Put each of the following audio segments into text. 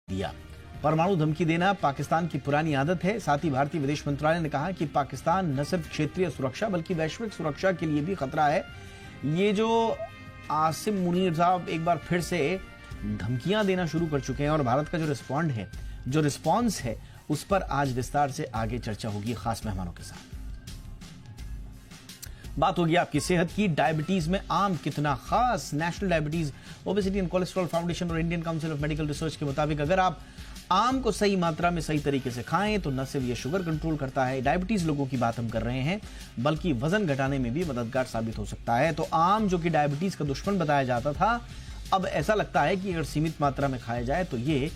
दिया। परमाणु धमकी देना पाकिस्तान की पुरानी आदत है। साथ ही भारतीय विदेश मंत्रालय ने कहा कि पाकिस्तान न सिर्फ क्षेत्रीय सुरक्षा बल्कि वैश्विक सुरक्षा के लिए भी खतरा है। ये जो आसिम मुनीर साहब एक बार फिर से धमकियां देना शुरू कर चुके हैं और भारत का जो रिस्पॉन्स है उस पर आज विस्तार से आगे चर्चा होगी खास मेहमानों के साथ। बात होगी आपकी सेहत की। डायबिटीज में आम कितना खास। National diabetes obesity and cholesterol foundation और Indian council of medical research के मुताबिक अगर आप आम को सही मात्रा में सही तरीके से खाएं तो न सिर्फ ये शुगर कंट्रोल करता है, डायबिटीज लोगों की बात हम कर रहे हैं, बल्कि वजन घटाने में भी मददगार साबित हो सकता है। तो आम जो कि डायबिटीज का दुश्मन बताया जाता था, अब ऐसा लगता है कि अगर सीमित मात्रा में खाया जाए तो ये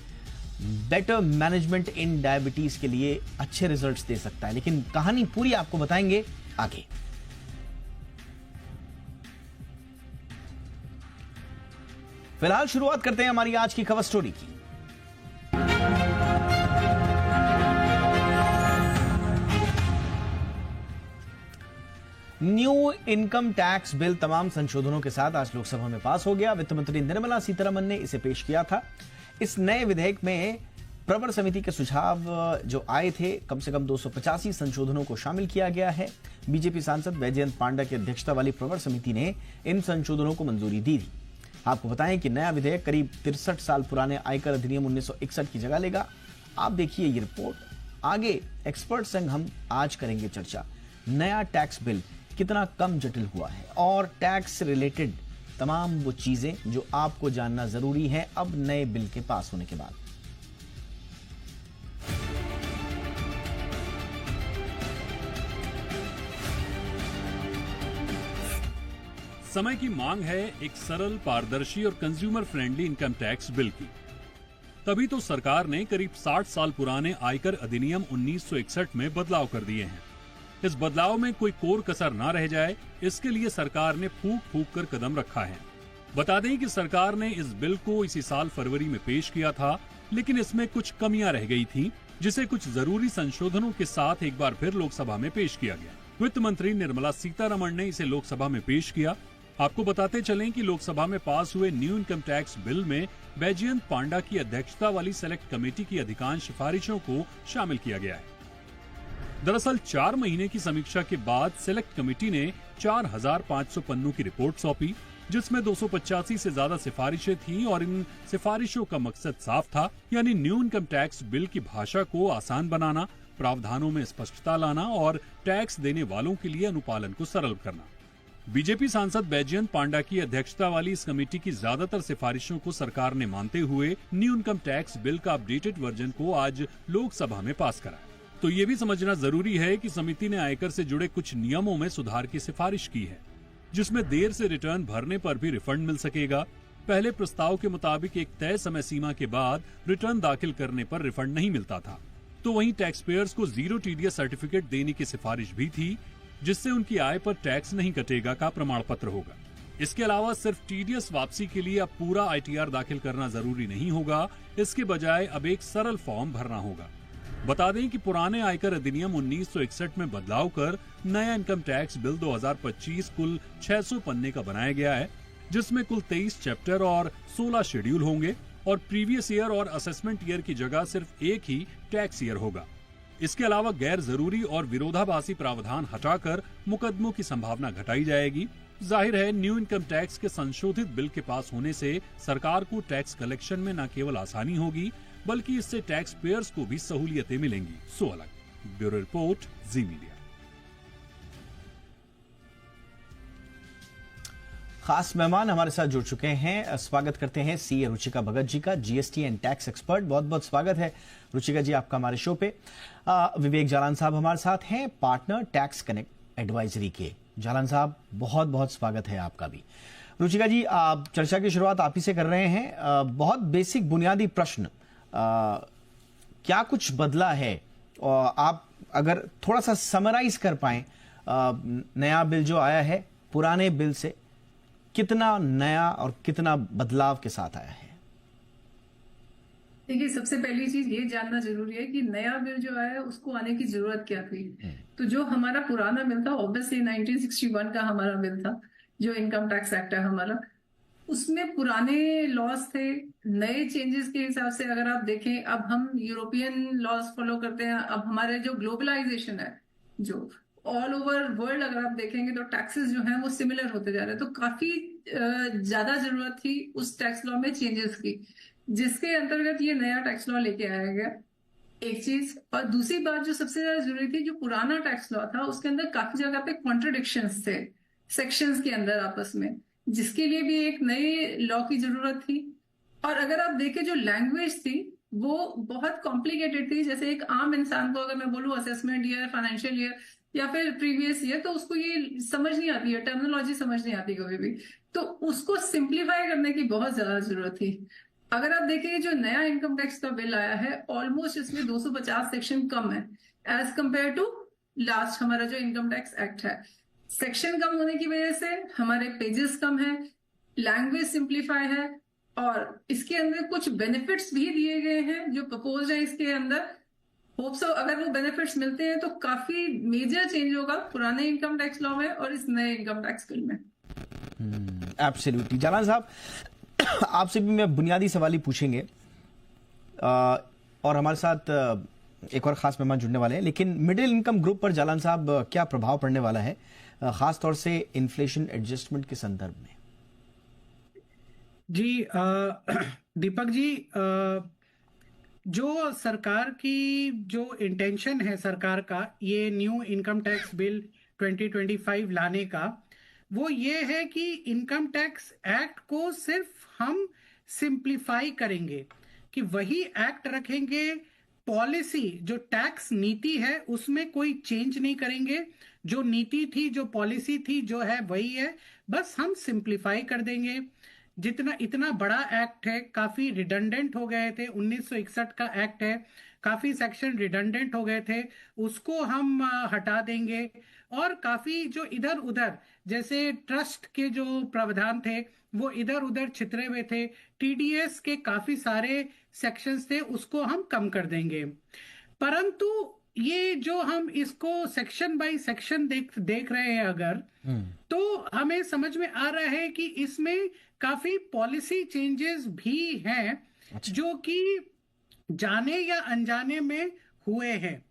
बेटर मैनेजमेंट इन डायबिटीज के लिए अच्छे रिजल्ट्स दे सकता है। लेकिन कहानी पूरी आपको बताएंगे आगे। फिलहाल शुरुआत करते हैं हमारी आज की कवर स्टोरी की। न्यू इनकम टैक्स बिल तमाम संशोधनों के साथ आज लोकसभा में पास हो गया। वित्त मंत्री निर्मला सीतारमण ने इसे पेश किया था। इस नए विधेयक में प्रवर समिति के सुझाव जो आए थे, कम से कम 285 संशोधनों को शामिल किया गया है। बीजेपी सांसद वैजयंत पांडा की अध्यक्षता वाली प्रवर समिति ने इन संशोधनों को मंजूरी दी थी। आपको बताएं कि नया विधेयक करीब 63 साल पुराने आयकर अधिनियम 1961 की जगह लेगा। आप देखिए ये रिपोर्ट। आगे एक्सपर्ट संग हम आज करेंगे चर्चा। नया टैक्स बिल कितना कम जटिल हुआ है और टैक्स रिलेटेड तमाम वो चीजें जो आपको जानना जरूरी है अब नए बिल के पास होने के बाद। समय की मांग है एक सरल, पारदर्शी और consumer friendly income tax bill की। तभी तो सरकार ने करीब 60 साल पुराने आयकर अधिनियम 1961 में बदलाव कर दिए हैं। इस बदलाव में कोई कोर कसर ना रह जाए, इसके लिए सरकार ने फूंक फूंक कर कदम रखा है। बता दें कि सरकार ने इस बिल को इसी साल फरवरी में पेश किया था, लेकिन इसमें कुछ कमियां रह गई थी, जिसे कुछ जरूरी संशोधनों के साथ एक बार फिर लोकसभा में पेश किया गया। वित्त मंत्री निर्मला सीतारमण ने इसे लोकसभा में पेश किया। आपको बताते चलें कि लोकसभा में पास हुए न्यू इनकम टैक्स बिल में वैजयंत पांडा की अध्यक्षता वाली सेलेक्ट कमेटी की अधिकांश सिफारिशों को शामिल किया गया है। दरअसल 4 महीने की समीक्षा के बाद सेलेक्ट कमेटी ने 4500 पन्नों की रिपोर्ट सौंपी, जिसमें 285 से ज्यादा सिफारिशें थी और इन सिफारिशों का मकसद साफ था, यानी न्यू इनकम टैक्स बिल की भाषा को आसान बनाना, प्रावधानों में स्पष्टता लाना और टैक्स देने वालों के लिए अनुपालन को सरल करना। बीजेपी सांसद वैजयंत पांडा की अध्यक्षता वाली इस कमेटी की ज्यादातर सिफारिशों को सरकार ने मानते हुए न्यू इनकम टैक्स बिल का अपडेटेड वर्जन को आज लोकसभा में पास कराया। तो ये भी समझना जरूरी है कि समिति ने आयकर से जुड़े कुछ नियमों में सुधार की सिफारिश की है, जिसमें देर से रिटर्न भरने पर भी रिफंड मिल सकेगा। पहले प्रस्ताव के मुताबिक एक तय समय सीमा के बाद रिटर्न दाखिल करने पर रिफंड नहीं मिलता था। तो वहीं टैक्स पेयर्स को जीरो टीडीएस सर्टिफिकेट देने की सिफारिश भी थी, जिससे उनकी आय पर टैक्स नहीं कटेगा का प्रमाण पत्र होगा। इसके अलावा सिर्फ टीडीएस वापसी के लिए अब पूरा आईटीआर दाखिल करना जरूरी नहीं होगा, इसके बजाय अब एक सरल फॉर्म भरना होगा। बता दें कि पुराने आयकर अधिनियम 1961 में बदलाव कर नया इनकम टैक्स बिल 2025 कुल 600 पन्ने का बनाया गया है, जिसमें कुल 23 चैप्टर और 16 शेड्यूल होंगे और प्रीवियस ईयर और असेसमेंट ईयर की जगह सिर्फ एक ही टैक्स ईयर होगा। इसके अलावा गैर जरूरी और विरोधाभासी प्रावधान हटाकर मुकदमों की संभावना घटाई जाएगी। जाहिर है, न्यू इनकम टैक्स के संशोधित बिल के पास होने से सरकार को टैक्स कलेक्शन में न केवल आसानी होगी, बल्कि इससे टैक्स पेयर्स को भी सहूलियतें मिलेंगी। सो अलग। ब्यूरो रिपोर्ट, जी मीडिया। खास मेहमान हमारे साथ जुड़ चुके हैं। स्वागत करते हैं सीए रुचिका भगत जी का, जीएसटी एंड टैक्स एक्सपर्ट। बहुत बहुत स्वागत है रुचिका जी आपका हमारे शो पे। विवेक जालान साहब हमारे साथ हैं, पार्टनर टैक्स कनेक्ट एडवाइजरी के। जालान साहब बहुत बहुत स्वागत है आपका भी। रुचिका जी, आप चर्चा की शुरुआत आप ही से कर रहे हैं। बहुत बेसिक बुनियादी प्रश्न, क्या कुछ बदला है? और आप अगर थोड़ा सा समराइज कर पाएं, नया बिल जो आया है पुराने बिल से कितना नया और कितना बदलाव के साथ आया है? देखिए, सबसे पहली चीज ये जानना जरूरी है कि नया बिल जो आया है उसको आने की जरूरत क्या थी। तो जो हमारा पुराना बिल था, ऑब्वियसली 1961 का हमारा बिल था, जो इनकम टैक्स एक्ट है हमारा, उसमें पुराने लॉज थे, नए चेंजेस के हिसाब से अगर आप देखें, अब हम यूरोपियन लॉज फॉलो करते हैं। अब हमारे जो ग्लोबलाइजेशन है, जो ऑल ओवर वर्ल्ड अगर आप देखेंगे तो टैक्सेस जो हैं वो सिमिलर होते जा रहे हैं। तो काफी ज्यादा जरूरत थी उस टैक्स लॉ में चेंजेस की, जिसके अंतर्गत ये नया टैक्स लॉ लेके आया गया। एक चीज, और दूसरी बात जो सबसे ज्यादा जरूरी थी, जो पुराना टैक्स लॉ था उसके अंदर काफी जगह पे कॉन्ट्रडिक्शंस थे सेक्शंस के अंदर आपस में, जिसके लिए भी एक नए लॉ की जरूरत थी। और अगर आप देखें जो लैंग्वेज थी वो बहुत कॉम्प्लिकेटेड थी। जैसे एक आम इंसान को अगर मैं बोलूं असेसमेंट ईयर, फाइनेंशियल ईयर या फिर प्रीवियस ईयर, तो उसको ये समझ नहीं आती है, टर्मिनोलॉजी समझ नहीं आती कभी भी। तो उसको सिंप्लीफाई करने की बहुत ज्यादा जरूरत थी। अगर आप देखें जो नया इनकम टैक्स का बिल आया है, ऑलमोस्ट इसमें 250 सेक्शन कम है एज कंपेयर टू लास्ट हमारा जो इनकम टैक्स एक्ट है। सेक्शन कम होने की वजह से हमारे पेजेस कम है, लैंग्वेज सिंप्लीफाई है, और इसके अंदर कुछ बेनिफिट्स भी दिए गए हैं जो प्रपोज है इसके अंदर। होप सो अगर वो बेनिफिट्स मिलते हैं तो काफी मेजर चेंज होगा पुराने इनकम टैक्स लॉ में और इस नए इनकम टैक्स बिल में। एब्सोल्युटली। जालान साहब, आपसे भी मैं बुनियादी सवाल ही पूछेंगे, और हमारे साथ एक और खास मेहमान जुड़ने वाले हैं, लेकिन मिडिल इनकम ग्रुप पर जालान साहब क्या प्रभाव पड़ने वाला है, खास तौर से इन्फ्लेशन एडजस्टमेंट के संदर्भ में? जी दीपक जी, जो सरकार की जो इंटेंशन है सरकार का ये न्यू इनकम टैक्स बिल 2025 लाने का, वो ये है कि इनकम टैक्स एक्ट को सिर्फ हम सिंप्लीफाई करेंगे, कि वही एक्ट रखेंगे, पॉलिसी जो टैक्स नीति है उसमें कोई चेंज नहीं करेंगे। जो नीति थी, जो पॉलिसी थी, जो है वही है, बस हम सिंप्लीफाई कर देंगे। जितना इतना बड़ा एक्ट है, काफी रिडंडेंट हो गए थे, 1961 का एक्ट है, काफी सेक्शन रिडंडेंट हो गए थे, उसको हम हटा देंगे। और काफी जो इधर उधर, जैसे ट्रस्ट के जो प्रावधान थे वो इधर उधर छितरे हुए थे, टीडीएस के काफी सारे सेक्शंस थे, उसको हम कम कर देंगे। परंतु ये जो हम इसको सेक्शन बाय सेक्शन देख रहे हैं अगर, तो हमें समझ में आ रहा है कि इसमें काफी पॉलिसी चेंजेस भी हैं जो कि जाने या अनजाने में हुए हैं।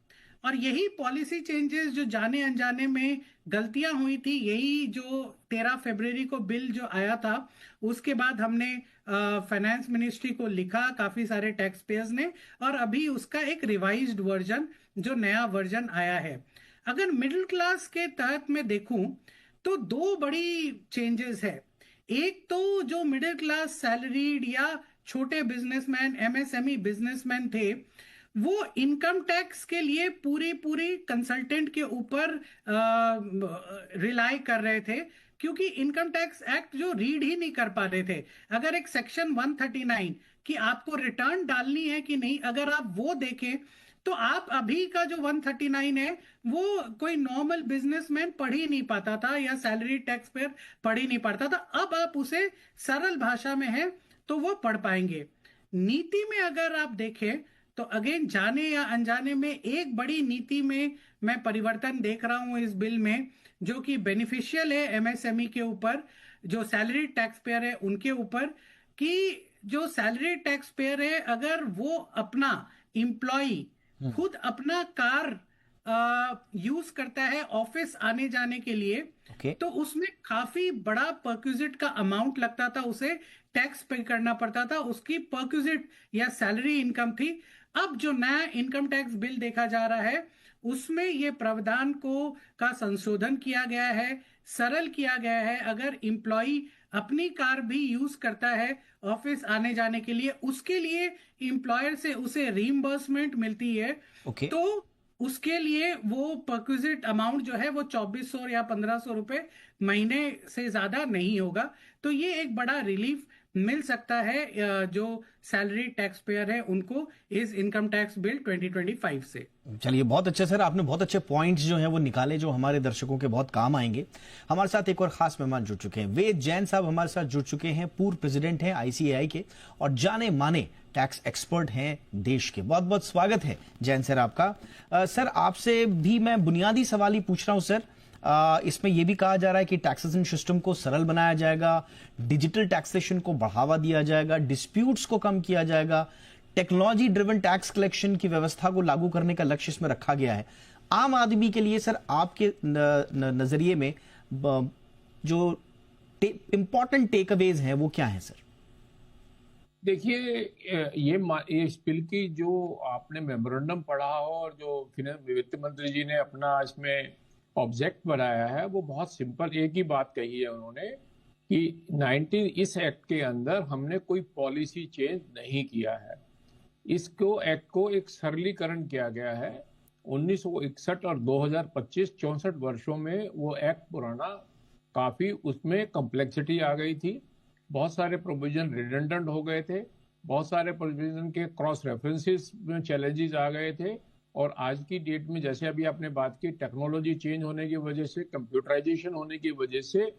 और यही पॉलिसी चेंजेस जो जाने अनजाने में गलतियां हुई थी, यही जो 13 फरवरी को बिल जो आया था, उसके बाद हमने फाइनेंस मिनिस्ट्री को लिखा, काफी सारे टैक्स पेयर्स ने, और अभी उसका एक रिवाइज्ड वर्जन, जो नया वर्जन आया है। अगर मिडिल क्लास के तहत में देखूं तो दो बड़ी चेंजेस है। एक तो जो मिडिल क्लास सैलरीड या छोटे बिजनेसमैन, एमएसएमई बिजनेसमैन थे, वो इनकम टैक्स के लिए पूरी कंसल्टेंट के ऊपर रिलाई कर रहे थे, क्योंकि इनकम टैक्स एक्ट जो रीड ही नहीं कर पा रहे थे। अगर एक सेक्शन 139 कि आपको रिटर्न डालनी है कि नहीं, अगर आप वो देखें तो आप अभी का जो 139 है वो कोई नॉर्मल बिजनेसमैन पढ़ ही नहीं पाता था, या सैलरी टैक्स पेयर पढ़ ही नहीं पाता था। अब आप उसे सरल भाषा में है तो वो पढ़ पाएंगे। नीति में अगर आप देखें तो अगेन, जाने या अनजाने में एक बड़ी नीति में मैं परिवर्तन देख रहा हूं इस बिल में, जो कि बेनिफिशियल है एमएसएमई के ऊपर, जो सैलरी टैक्स पेयर है उनके ऊपर, कि जो सैलरी टैक्स पेयर है अगर वो अपना एम्प्लॉय खुद अपना कार यूज करता है ऑफिस आने जाने के लिए, तो उसमें काफी बड़ा परक्विजिट का अमाउंट लगता था, उसे टैक्स पे करना पड़ता था, उसकी परक्विजिट या सैलरी इनकम थी। अब जो नया इनकम टैक्स बिल देखा जा रहा है उसमें ये प्रावधान का संशोधन किया गया है, सरल किया गया है। अगर एम्प्लॉय अपनी कार भी यूज करता है ऑफिस आने जाने के लिए, उसके लिए एम्प्लॉयर से उसे रीइंबर्समेंट मिलती है, तो उसके लिए वो परक्विजिट अमाउंट जो है वो 2400 या 1500 रुपए महीने से ज्यादा नहीं होगा। तो ये एक बड़ा रिलीफ मिल सकता है जो सैलरी टैक्स पेयर है उनको इस इनकम टैक्स बिल 2025 से। चलिए, बहुत अच्छे सर, आपने बहुत अच्छे पॉइंट्स जो हैं वो निकाले, जो हमारे दर्शकों के बहुत काम आएंगे। हमारे साथ एक और खास मेहमान जुड़ चुके हैं, वेद जैन साहब हमारे साथ जुड़ चुके हैं, पूर्व प्रेसिडेंट हैं आईसीएआई के और जाने माने टैक्स एक्सपर्ट हैं देश के। बहुत बहुत स्वागत है जैन सर आपका। सर, आपसे भी मैं बुनियादी सवाल ही पूछ रहा हूं सर। इसमें यह भी कहा जा रहा है कि टैक्सेशन सिस्टम को सरल बनाया जाएगा, डिजिटल टैक्सेशन को बढ़ावा दिया जाएगा, डिस्प्यूट्स को कम किया जाएगा, टेक्नोलॉजी ड्रिवन टैक्स कलेक्शन की व्यवस्था को लागू करने का लक्ष्य इसमें रखा गया है। आम आदमी के लिए सर आपके नजरिए में जो इंपॉर्टेंट टेक अवेज हैं वो क्या है सर? देखिए, ये इस बिल की जो आपने मेमोरेंडम पढ़ा हो और जो वित्त मंत्री जी ने अपना इसमें ऑब्जेक्ट बनाया है, वो बहुत सिंपल एक ही बात कही है उन्होंने कि इस एक्ट के अंदर हमने कोई पॉलिसी चेंज नहीं किया है। इसको एक्ट को एक सरलीकरण किया गया है। 1961 और 2025 64 वर्षों में वो एक्ट पुराना काफी उसमें कॉम्प्लेक्सिटी आ गई थी, बहुत सारे प्रोविजन रिडंडेंट हो गए थे, बहुत सारे प्रोविजन के क्रॉस रेफरेंसेस में चैलेंजेस आ गए थे। और आज की डेट में जैसे अभी आपने बात की, टेक्नोलॉजी चेंज होने की वजह से, कंप्यूटराइजेशन होने की वजह से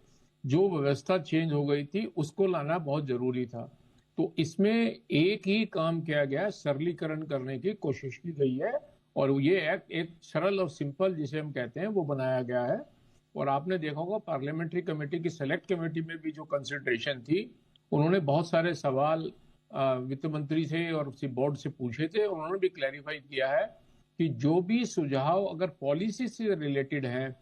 जो व्यवस्था चेंज हो गई थी उसको लाना बहुत जरूरी था। तो इसमें एक ही काम किया गया, सरलीकरण करने की कोशिश की गई है और ये एक्ट एक सरल और सिंपल जिसे हम कहते हैं वो बनाया गया है। और आपने देखा होगा पार्लियामेंट्री कमेटी की सेलेक्ट कमेटी में भी जो कंसिडरेशन थी, उन्होंने बहुत सारे सवाल वित्त मंत्री से और बोर्ड से पूछे थे। उन्होंने भी क्लैरिफाई किया है कि जो भी सुझाव अगर पॉलिसी से रिलेटेड हैं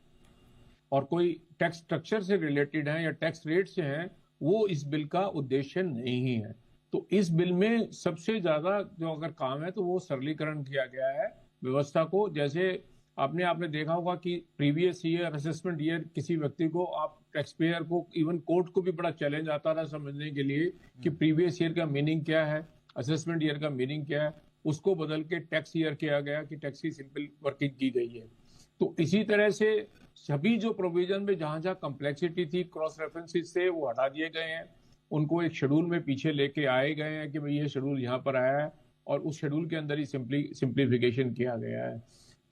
और कोई टैक्स स्ट्रक्चर से रिलेटेड हैं या टैक्स रेट से हैं, वो इस बिल का उद्देश्य नहीं है। तो इस बिल में सबसे ज्यादा जो अगर काम है तो वो सरलीकरण किया गया है व्यवस्था को। जैसे आपने देखा होगा कि प्रीवियस ईयर असेसमेंट ईयर किसी व्यक्ति को, आप टैक्स पेयर को, इवन कोर्ट को भी बड़ा चैलेंज आता था समझने के लिए कि प्रीवियस ईयर का मीनिंग क्या है, असेसमेंट ईयर का मीनिंग क्या है। उसको बदल के टैक्स ईयर किया गया कि टैक्स की सिंपल वर्किंग की गई है। तो इसी तरह से सभी जो प्रोविजन में जहां जहां कॉम्प्लेक्सिटी थी, क्रॉस रेफरेंसेस से वो हटा दिए गए हैं, उनको एक शेड्यूल में पीछे लेके आए गए हैं कि भाई ये शेड्यूल यहाँ पर आया है और उस शेड्यूल के अंदर ही सिंप्लीफिकेशन किया गया है।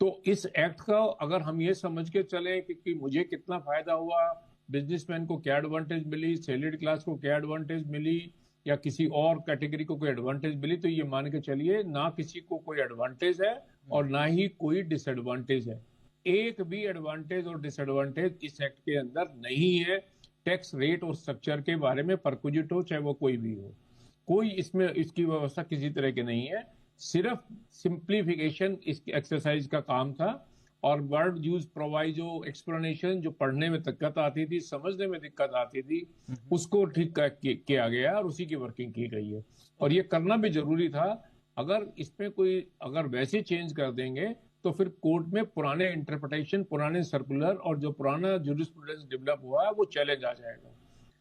तो इस एक्ट का अगर हम ये समझ के चले कि मुझे कितना फायदा हुआ, बिजनेसमैन को क्या एडवांटेज मिली, सैलरीड क्लास को क्या एडवांटेज मिली या किसी और कैटेगरी को कोई एडवांटेज मिली, तो ये मान के चलिए ना किसी को कोई एडवांटेज है और ना ही कोई डिसएडवांटेज है। एक भी एडवांटेज और डिसएडवांटेज इस एक्ट के अंदर नहीं है। टैक्स रेट और स्ट्रक्चर के बारे में परक्विजिट हो चाहे वो कोई भी हो, कोई इसमें इसकी व्यवस्था किसी तरह की नहीं है। सिर्फ सिंप्लीफिकेशन इस एक्सरसाइज का काम था और वर्ड यूज प्रोवाइजो एक्सप्लेनेशन जो पढ़ने में दिक्कत आती थी, समझने में दिक्कत आती थी, उसको ठीक किया गया और उसी की वर्किंग की गई है। और ये करना भी जरूरी था। अगर इसमें कोई अगर वैसे चेंज कर देंगे तो फिर कोर्ट में पुराने इंटरप्रिटेशन, पुराने सर्कुलर और जो पुराना जूरिस्प्रूडेंस डेवलप हुआ है वो चैलेंज आ जाएगा।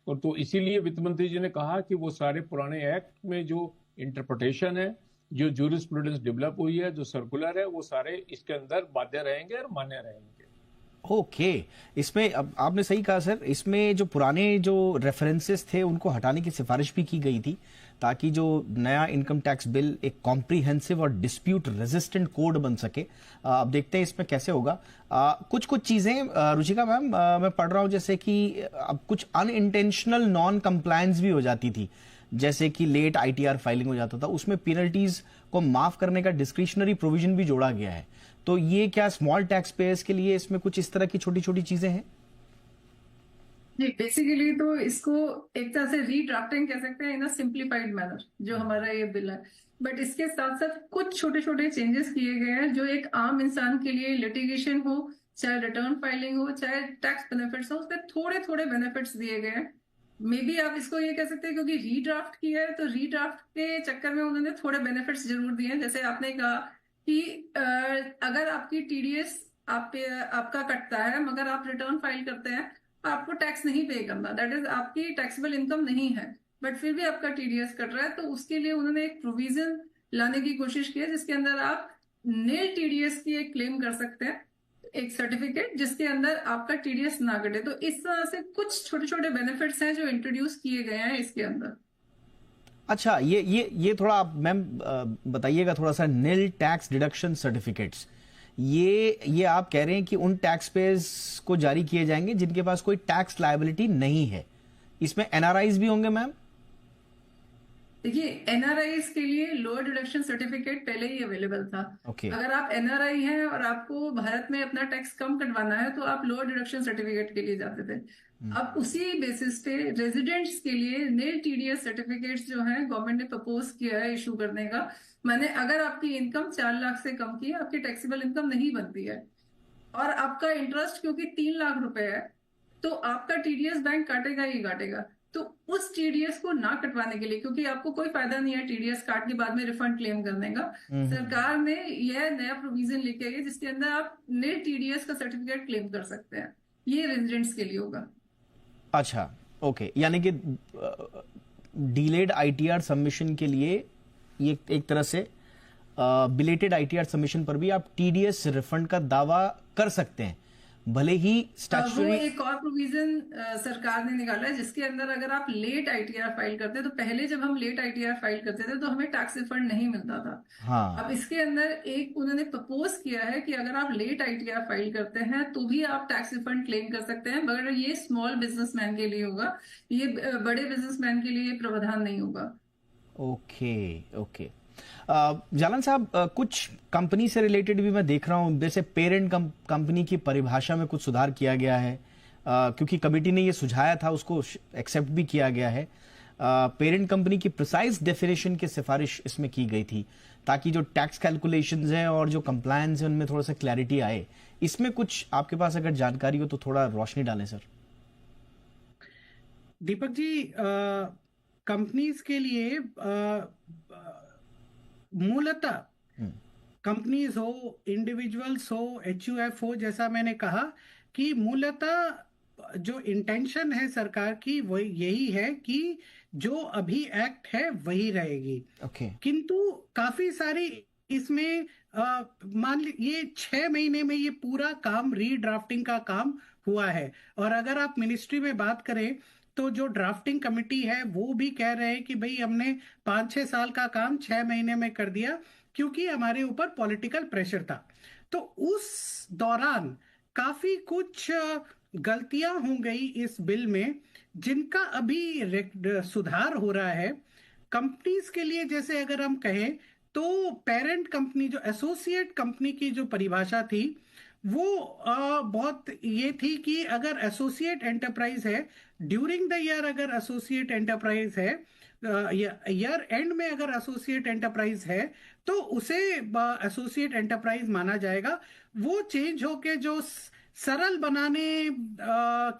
और तो इसीलिए वित्त मंत्री जी ने कहा कि वो सारे पुराने एक्ट में जो इंटरप्रिटेशन है, जो जूरिस्प्रूडेंस डेवलप हुई है, जो सर्कुलर है, वो सारे इसके अंदर बाध्य रहेंगे और मान्य रहेंगे। ओके, इसमें अब आपने सही कहा सर, इसमें जो पुराने जो रेफरेंसेस थे उनको हटाने की सिफारिश भी की गई थी ताकि जो नया इनकम टैक्स बिल एक कॉम्प्रिहेंसिव और डिस्प्यूट रेजिस्टेंट कोड बन सके। अब देखते हैं इसमें कैसे होगा। कुछ चीजें रुचिका मैम मैं पढ़ रहा हूं, जैसे कि अब कुछ अनइंटेंशनल नॉन कंप्लायंस भी हो जाती थी, जैसे कि लेट आईटीआर फाइलिंग हो जाता था, उसमें पेनल्टीज को माफ करने का डिस्क्रिशनरी प्रोविजन भी जोड़ा गया है। तो ये क्या स्मॉल टैक्स पेयर्स के लिए इसमें कुछ इस तरह की छोटी छोटी चीजें हैं? जी, बेसिकली तो इसको एक तरह से रीड्राफ्टिंग कह सकते हैं इन अ सिंप्लीफाइड मैनर जो हमारा ये बिल है। बट इसके साथ साथ कुछ छोटे छोटे चेंजेस किए गए हैं जो एक आम इंसान के लिए, लिटिगेशन हो, चाहे रिटर्न फाइलिंग हो, चाहे टैक्स बेनिफिट्स हो, उसमें थोड़े थोड़े बेनिफिट्स दिए गए हैं। मे बी आप इसको ये कह सकते हैं क्योंकि रीड्राफ्ट किया है तो रीड्राफ्ट के चक्कर में उन्होंने थोड़े बेनिफिट्स जरूर दिए हैं। जैसे आपने कहा कि अगर आपकी टीडीएस आपका कटता है मगर आप रिटर्न फाइल करते हैं, आपको टैक्स नहीं पे करना, दैट इज आपकी टैक्सेबल इनकम नहीं है, बट फिर भी आपका टीडीएस कट रहा है, तो उसके लिए उन्होंने एक प्रोविजन लाने की कोशिश की है जिसके अंदर आप नील टीडीएस की एक क्लेम कर सकते हैं, एक सर्टिफिकेट जिसके अंदर आपका टीडीएस ना कटे। तो इस तरह से कुछ छोटे छोटे बेनिफिट्स हैं जो इंट्रोड्यूस किए गए हैं इसके अंदर। अच्छा, ये थोड़ा आप मैम बताइएगा थोड़ा सा, नील टैक्स डिडक्शन सर्टिफिकेट्स, ये आप कह रहे हैं कि उन टैक्स पेयर्स को जारी किए जाएंगे जिनके पास कोई टैक्स लायबिलिटी नहीं है। इसमें एनआरआईज भी होंगे मैम? देखिए, एनआरआईज के लिए लोअर डिडक्शन सर्टिफिकेट पहले ही अवेलेबल था। ओके। अगर आप एनआरआई हैं और आपको भारत में अपना टैक्स कम कटवाना है तो आप लोअर डिडक्शन सर्टिफिकेट के लिए जाते थे। अब उसी बेसिस पे रेजिडेंट्स के लिए निल टीडीएस सर्टिफिकेट्स जो हैं गवर्नमेंट ने प्रपोज किया है इशू करने का। माने अगर आपकी इनकम 4 लाख से कम की है, आपकी टैक्सेबल इनकम नहीं बनती है और आपका इंटरेस्ट क्योंकि 3 लाख रुपए है, तो आपका टीडीएस बैंक काटेगा ही काटेगा। तो उस टीडीएस को ना कटवाने के लिए, क्योंकि आपको कोई फायदा नहीं है टीडीएस काट के बाद में रिफंड क्लेम करने का, सरकार ने यह नया प्रोविजन लेके आई है जिसके अंदर आप निल टीडीएस का सर्टिफिकेट क्लेम कर सकते हैं। ये रेजिडेंट्स के लिए होगा। अच्छा, ओके, यानी कि डिलेड आईटीआर सबमिशन के लिए ये एक तरह से बिलेटेड आईटीआर सबमिशन पर भी आप टीडीएस रिफंड का दावा कर सकते हैं, भले ही वो स्टैट्यूटरी। एक और प्रोविजन सरकार ने निकाला है जिसके अंदर अगर आप लेट आईटीआर फाइल करते हैं, तो पहले जब हम लेट आईटीआर फाइल करते थे तो हमें टैक्स रिफंड नहीं मिलता था। हाँ, अब इसके अंदर एक उन्होंने प्रपोज किया है कि अगर आप लेट आईटीआर फाइल करते हैं तो भी आप टैक्स रिफंड क्लेम कर सकते हैं, मगर ये स्मॉल बिजनेसमैन के लिए होगा, ये बड़े बिजनेसमैन के लिए प्रावधान नहीं होगा। Okay, okay. जालन साहब, कुछ कंपनी से रिलेटेड भी मैं देख रहा हूं, जैसे पेरेंट कंपनी की परिभाषा में कुछ सुधार किया गया है, क्योंकि कमेटी ने ये सुझाया था, उसको एक्सेप्ट भी किया गया है। पेरेंट कंपनी की प्रिसाइज डेफिनेशन की सिफारिश इसमें की गई थी ताकि जो टैक्स कैलकुलेशंस हैं और जो कंप्लायंस है उनमें थोड़ा सा क्लैरिटी आए। इसमें कुछ आपके पास अगर जानकारी हो तो थोड़ा रोशनी डालें सर। दीपक जी, कंपनीज के लिए मूलतः कंपनीज हो, इंडिविजुअल्स हो, एचयूएफ हो, जैसा मैंने कहा कि मूलतः जो इंटेंशन है सरकार की वो यही है कि जो अभी एक्ट है वही रहेगी। ओके। किंतु काफी सारी इसमें मान ये 6 महीने में ये पूरा काम रीड्राफ्टिंग का काम हुआ है। और अगर आप मिनिस्ट्री में बात करें तो जो ड्राफ्टिंग कमेटी है वो भी कह रहे हैं कि भाई हमने 5-6 साल का काम 6 महीने में कर दिया क्योंकि हमारे ऊपर पॉलिटिकल प्रेशर था। तो उस दौरान काफी कुछ गलतियां हो गई इस बिल में जिनका अभी सुधार हो रहा है। कंपनीज के लिए जैसे अगर हम कहें तो पेरेंट कंपनी, जो एसोसिएट कंपनी की जो परिभाषा थी वो बहुत ये थी कि अगर एसोसिएट एंटरप्राइज है, ड्यूरिंग द ईयर अगर एसोसिएट एंटरप्राइज है, ईयर एंड में अगर एसोसिएट एंटरप्राइज है तो उसे एसोसिएट एंटरप्राइज माना जाएगा। वो चेंज होके जो सरल बनाने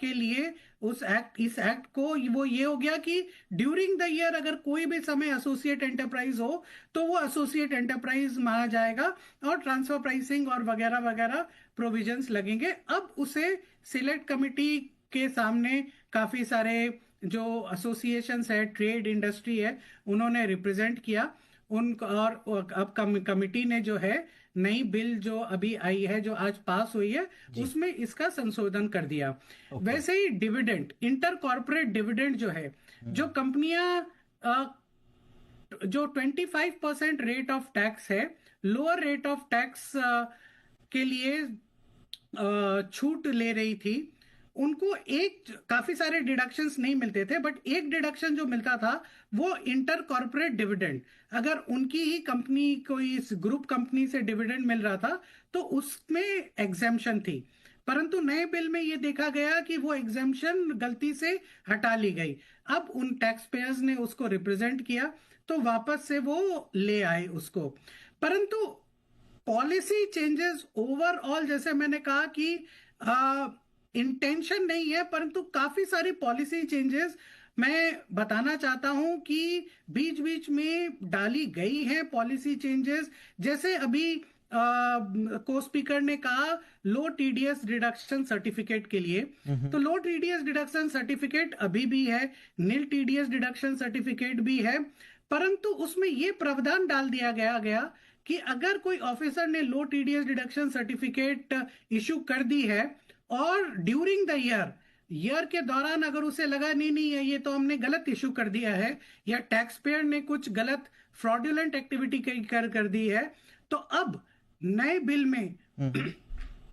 के लिए इस एक्ट को वो ये हो गया कि ड्यूरिंग द ईयर अगर कोई भी समय एसोसिएट एंटरप्राइज हो तो वो एसोसिएट एंटरप्राइज माना जाएगा और ट्रांसफर प्राइसिंग और वगैरह वगैरह प्रोविजंस लगेंगे। अब उसे सिलेक्ट कमेटी के सामने काफी सारे जो एसोसिएशंस है, ट्रेड इंडस्ट्री है, उन्होंने रिप्रेजेंट किया उन, और अब कमिटी ने जो है नई बिल जो अभी आई है, जो आज पास हुई है, उसमें इसका संशोधन कर दिया। वैसे ही डिविडेंड, इंटर कॉर्पोरेट डिविडेंड जो है, जो कंपनियां जो 25% रेट ऑफ टैक्स है, लोअर रेट ऑफ टैक्स के लिए छूट ले रही थी, उनको काफी सारे डिडक्शंस नहीं मिलते थे, बट एक डिडक्शन जो मिलता था वो इंटर कॉर्पोरेट डिविडेंड। अगर उनकी ही कंपनी कोई इस ग्रुप कंपनी से डिविडेंड मिल रहा था तो उसमें एग्जेम्पशन थी, परंतु नए बिल में ये देखा गया कि वो एग्जेम्पशन गलती से हटा ली गई। अब उन टैक्स पेयर्स ने उसको रिप्रेजेंट किया तो वापस से वो ले आए उसको। परंतु पॉलिसी चेंजेस ओवरऑल, जैसे मैंने कहा कि इंटेंशन नहीं है, परंतु काफी सारी पॉलिसी चेंजेस मैं बताना चाहता हूं कि बीच बीच में डाली गई हैं पॉलिसी चेंजेस। जैसे अभी को स्पीकर ने कहा लो टीडीएस डिडक्शन सर्टिफिकेट के लिए, तो लो टीडीएस डिडक्शन सर्टिफिकेट अभी भी है, नील टीडीएस डिडक्शन सर्टिफिकेट भी है, परंतु उसमें यह प्रावधान डाल दिया गया कि अगर कोई ऑफिसर ने लो टीडीएस डिडक्शन सर्टिफिकेट इशू कर दी है और ड्यूरिंग द ईयर के दौरान अगर उसे लगा नहीं है ये तो हमने गलत इशू कर दिया है, या टैक्स पेयर ने कुछ गलत फ्रॉडुलेंट एक्टिविटी कर दी है, तो अब नए बिल में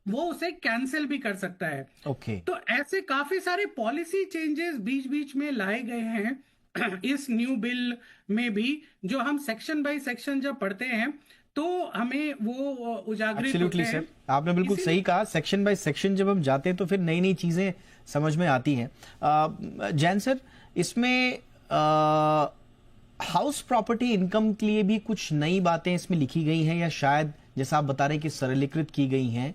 वो उसे कैंसिल भी कर सकता है। ओके। तो ऐसे काफी सारे पॉलिसी चेंजेस बीच बीच में लाए गए हैं इस न्यू बिल में भी जो हम सेक्शन बाय सेक्शन जब पढ़ते हैं तो हमें वो उजागरित होते एब्सोल्युटली हैं। सर, आपने बिल्कुल सही कहा। सेक्शन बाय सेक्शन जब हम जाते हैं तो फिर नई नई चीजें समझ में आती हैं। जैन सर, इसमें हाउस प्रॉपर्टी इनकम के लिए भी कुछ नई बातें इसमें लिखी गई हैं, या शायद जैसा आप बता रहे हैं कि सरलीकृत की गई हैं।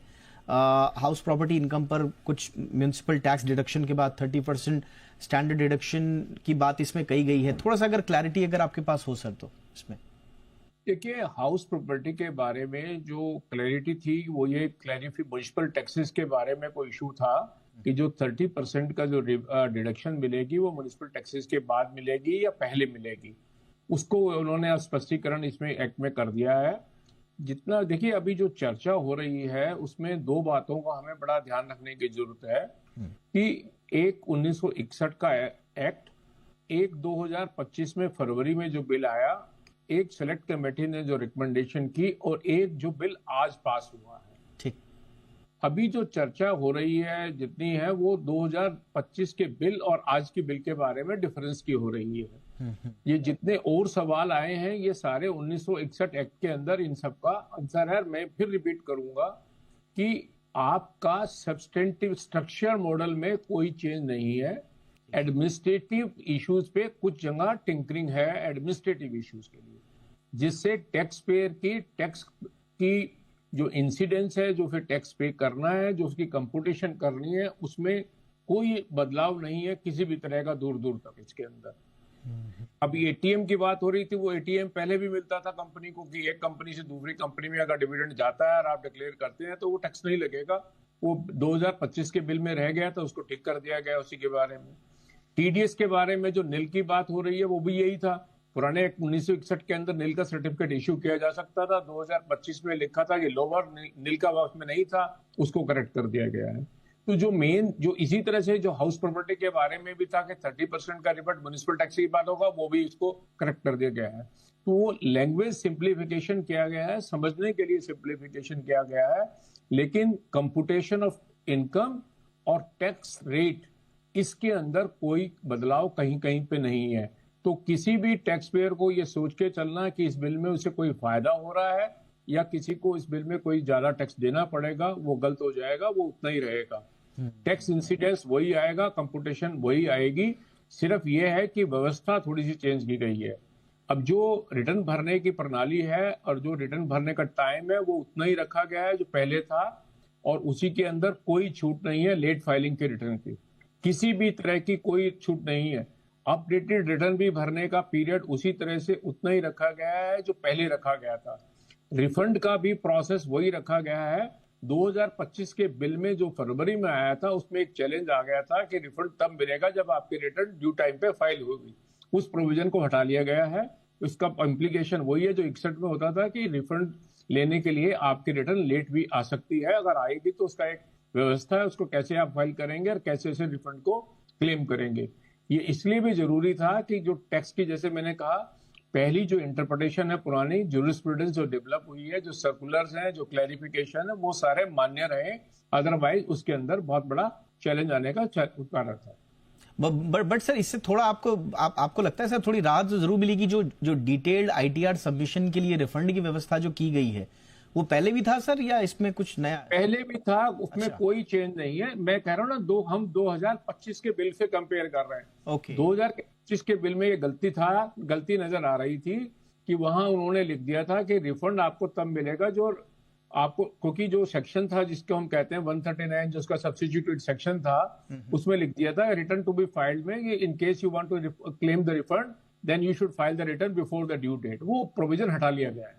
हाउस प्रॉपर्टी इनकम पर कुछ म्युनिसिपल टैक्स डिडक्शन के बाद 30% स्टैंडर्ड डिडक्शन की बात इसमें कही गई है। थोड़ा सा अगर क्लैरिटी अगर आपके पास हो सर तो इसमें। देखिए, हाउस प्रॉपर्टी के बारे में जो क्लैरिटी थी वो ये म्युनिसिपल टैक्सेस के बारे में कोई इशू था कि जो 30% का जो डिडक्शन मिलेगी वो म्युनिसिपल टैक्सेस के बाद मिलेगी या पहले मिलेगी, उसको उन्होंने स्पष्टीकरण इसमें एक्ट में कर दिया है। जितना देखिए अभी जो चर्चा हो रही है उसमें दो बातों का हमें बड़ा ध्यान रखने की जरूरत है कि एक 1961 का एक्ट, एक 2025 में फरवरी में जो बिल आया, एक सेलेक्ट कमेटी ने जो रिकमेंडेशन की, और एक जो बिल आज पास हुआ है। ठीक। अभी जो चर्चा हो रही है जितनी है वो 2025 के बिल और आज की बिल के बारे में डिफरेंस की हो रही है। ये जितने और सवाल आए हैं ये सारे 1961 एक्ट के अंदर इन सब का आंसर है। मैं फिर रिपीट करूंगा कि आपका सब्सटेंटिव स्ट्रक्चर मॉडल में कोई चेंज नहीं है। एडमिनिस्ट्रेटिव इश्यूज पे कुछ जगह टिंकरिंग है एडमिनिस्ट्रेटिव इश्यूज के लिए, जिससे टैक्स पेयर की टैक्स की जो इंसिडेंस है, जो फिर टैक्स पे करना है, जो उसकी कंप्यूटेशन करनी है, उसमें कोई बदलाव नहीं है किसी भी तरह का दूर दूर तक इसके अंदर। अभी एटीएम की बात हो रही थी, वो एटीएम पहले भी मिलता था कंपनी को कि एक कंपनी से दूसरी कंपनी में अगर डिविडेंड जाता है और आप डिक्लेयर करते हैं तो वो टैक्स नहीं लगेगा। वो 2025 के बिल में रह गया था, उसको ठीक कर दिया गया उसी के बारे में। टीडीएस के बारे में जो निल की बात हो रही है वो भी यही था। पुराने 1961 के अंदर निल का सर्टिफिकेट इश्यू किया जा सकता था, 2025 में लिखा था कि लोअर निल का वक्त में नहीं था, उसको करेक्ट कर दिया गया है। तो जो मेन जो इसी तरह से जो हाउस प्रॉपर्टी के बारे में भी था कि 30% का रिबेट म्युनिसिपल टैक्स की बात होगा, वो भी इसको करेक्ट कर दिया गया है। तो वो लैंग्वेज सिंप्लीफिकेशन किया गया है, समझने के लिए सिंप्लीफिकेशन किया गया है, लेकिन कंप्यूटेशन ऑफ इनकम और टैक्स रेट इसके अंदर कोई बदलाव कहीं कहीं पे नहीं है। तो किसी भी टैक्स पेयर को ये सोच के चलना कि इस बिल में उसे कोई फायदा हो रहा है या किसी को इस बिल में कोई ज्यादा टैक्स देना पड़ेगा, वो गलत हो जाएगा। वो उतना ही रहेगा, टैक्स इंसिडेंस वही आएगा, कंप्यूटेशन वही आएगी। सिर्फ ये है कि व्यवस्था थोड़ी सी चेंज की गई है। अब जो रिटर्न भरने की प्रणाली है और जो रिटर्न भरने का टाइम है वो उतना ही रखा गया है जो पहले था, और उसी के अंदर कोई छूट नहीं है लेट फाइलिंग के रिटर्न की, किसी भी तरह की कोई छूट नहीं है। अपडेटेड रिटर्न भी भरने का पीरियड उसी तरह से उतना ही रखा गया है जो पहले रखा गया था। रिफंड का भी प्रोसेस वही रखा गया है। 2025 के बिल में जो फरवरी में आया था उसमें एक चैलेंज आ गया था कि रिफंड तब मिलेगा जब आपकी रिटर्न ड्यू टाइम पे फाइल होगी, उस प्रोविजन को हटा लिया गया है। इसका इम्प्लीकेशन वही है जो 61 में होता था कि रिफंड लेने के लिए आपकी रिटर्न लेट भी आ सकती है, अगर आएगी तो उसका एक व्यवस्था है, उसको कैसे आप फाइल करेंगे और कैसे उसे रिफंड को क्लेम करेंगे। ये इसलिए भी जरूरी था कि जो टैक्स की, जैसे मैंने कहा, पहली जो इंटरप्रिटेशन है पुरानी जूरिस्प्रूडेंस जो डेवलप हुई है, जो सर्कुलर्स हैं, जो क्लैरिफिकेशन है, वो सारे मान्य रहे, अदरवाइज उसके अंदर बहुत बड़ा चैलेंज आने का कारण था। बट सर इससे थोड़ा आपको लगता है सर थोड़ी राहत तो जरूर मिलेगी। जो डिटेल्ड आईटीआर सबमिशन के लिए रिफंड की व्यवस्था जो की गई है वो पहले भी था सर, या इसमें कुछ नया? पहले भी था, उसमें अच्छा। कोई चेंज नहीं है। मैं कह रहा हूँ ना, हम 2025 के बिल से कंपेयर कर रहे हैं। ओके। 2025 के बिल में ये गलती नजर आ रही थी कि वहां उन्होंने लिख दिया था कि रिफंड आपको तब मिलेगा जो आपको, क्योंकि जो सेक्शन था जिसको हम कहते हैं 139 जो उसका सब्स्टिट्यूटेड सेक्शन था, उसमें लिख दिया था रिटर्न टू बी फाइल्ड में in case you want to claim the refund then you should file the return before the due date. वो प्रोविजन हटा लिया गया है।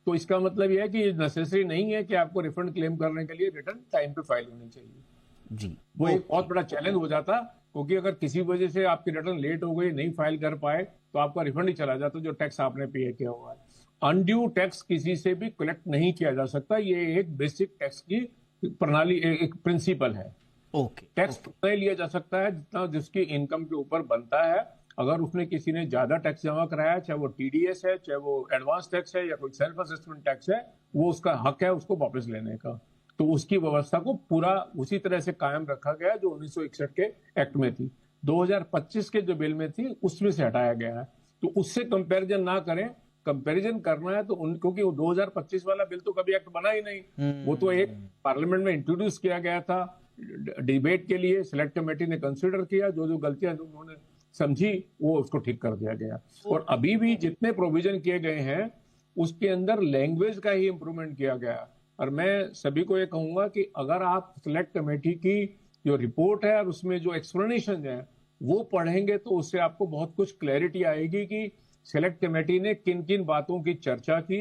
तो इसका मतलब यह है कि नेसेसरी नहीं है कि आपको रिफंड क्लेम करने के लिए रिटर्न टाइम पे फाइल होनी चाहिए जी। वो एक बहुत बड़ा चैलेंज हो जाता, क्योंकि अगर किसी वजह से आपकी रिटर्न लेट हो गई, नहीं फाइल कर पाए, तो आपका रिफंड ही चला जाता जो टैक्स आपने पे किया हुआ है। अनड्यू टैक्स किसी से भी कलेक्ट नहीं किया जा सकता, ये एक बेसिक टैक्स की प्रणाली, एक प्रिंसिपल है। ओके। टैक्स उतना ही लिया जा सकता है जितना जिसकी इनकम के ऊपर बनता है। अगर उसने किसी ने ज्यादा टैक्स जमा कराया, चाहे वो टीडीएस है, चाहे वो एडवांस टैक्स है या कोई सेल्फ असेसमेंट टैक्स है, वो उसका हक है उसको वापस लेने का। तो उसकी व्यवस्था को पूरा उसी तरह से कायम रखा गया जो 1961 के एक्ट में थी। 2025 के जो बिल में थी उसमें से हटाया गया है। तो उससे कंपैरिजन ना करें, कंपैरिजन करना है तो क्योंकि वो 2025 वाला बिल तो कभी एक्ट बना ही नहीं, वो तो एक पार्लियामेंट में इंट्रोड्यूस किया गया था डिबेट के लिए, सिलेक्ट कमेटी ने कंसिडर किया, जो जो गलतियां उन्होंने समझी वो उसको ठीक कर दिया गया। और अभी भी जितने प्रोविजन किए गए हैं उसके अंदर लैंग्वेज का ही इंप्रूवमेंट किया गया। और मैं सभी को ये कहूंगा कि अगर आप सिलेक्ट कमेटी की जो रिपोर्ट है और उसमें जो एक्सप्लेनेशन है वो पढ़ेंगे तो उससे आपको बहुत कुछ क्लैरिटी आएगी कि सिलेक्ट कमेटी ने किन किन बातों की चर्चा की।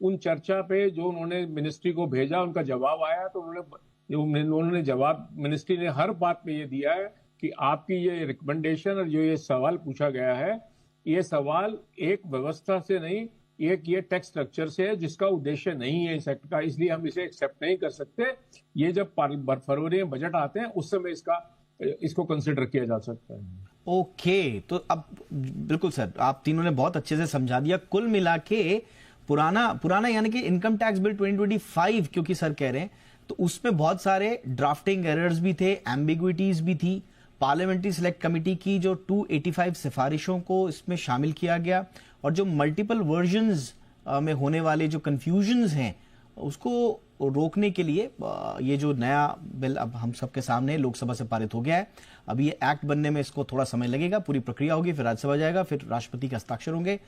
उन चर्चा पे जो उन्होंने मिनिस्ट्री को भेजा उनका जवाब आया, तो उन्होंने जवाब मिनिस्ट्री ने हर बात पे ये दिया है कि आपकी ये रिकमेंडेशन और जो ये सवाल पूछा गया है, ये सवाल एक व्यवस्था से नहीं, एक ये टैक्स स्ट्रक्चर से है जिसका उद्देश्य नहीं है इस एक्ट का, इसलिए हम इसे एक्सेप्ट नहीं कर सकते। ये जब फरवरी में बजट आते हैं उस समय इसको कंसिडर किया जा सकता है। ओके, तो अब बिल्कुल सर, आप तीनों ने बहुत अच्छे से समझा दिया। कुल मिला के पुराना यानी कि इनकम टैक्स बिल 2025 क्योंकि सर कह रहे हैं, तो उसमें बहुत सारे ड्राफ्टिंग एरर्स भी थे, एम्बिग्विटीज भी थी। पार्लियामेंट्री सिलेक्ट कमेटी की जो 285 सिफारिशों को इसमें शामिल किया गया, और जो मल्टीपल वर्जन्स में होने वाले जो कंफ्यूजन्स हैं उसको रोकने के लिए ये जो नया बिल अब हम सबके सामने लोकसभा से पारित हो गया है। अब ये एक्ट बनने में इसको थोड़ा समय लगेगा, पूरी प्रक्रिया होगी, फिर राज्यसभा जाएगा, फिर राष्ट्रपति के हस्ताक्षर होंगे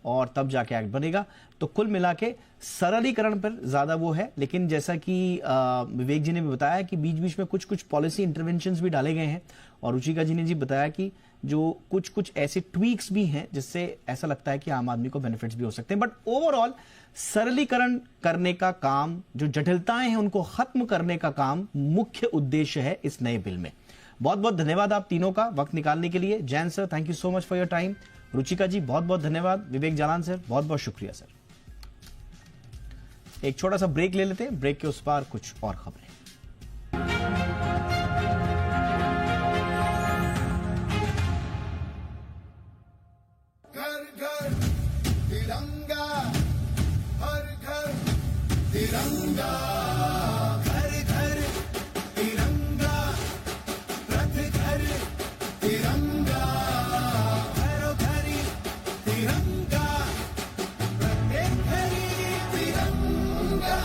और तब जाके एक्ट बनेगा। तो कुल मिला के सरलीकरण पर ज्यादा वो है, लेकिन जैसा कि विवेक जी ने भी बताया कि बीच बीच में कुछ पॉलिसी इंटरवेंशंस भी डाले गए हैं, और रुचिका जी ने जी बताया कि जो कुछ ऐसे ट्वीक्स भी हैं जिससे ऐसा लगता है कि आम आदमी को बेनिफिट्स भी हो सकते हैं। बट ओवरऑल सरलीकरण करने का काम, जो जटिलताएं हैं उनको खत्म करने का काम मुख्य उद्देश्य है इस नए बिल में। बहुत बहुत धन्यवाद आप तीनों का वक्त निकालने के लिए। Jain sir, thank you so much for your time. Ruchika ji, बहुत बहुत धन्यवाद। विवेक जालान सर, बहुत बहुत शुक्रिया सर। एक छोटा सा ब्रेक ले लेते हैं, ब्रेक के उस पार कुछ और खबरें। घर घर तिरंगा, हर घर तिरंगा, घर घर तिरंगा, रथ घर तिरंगा, घरों घरी तिरंगा, प्रत्येक घरी तिरंगा।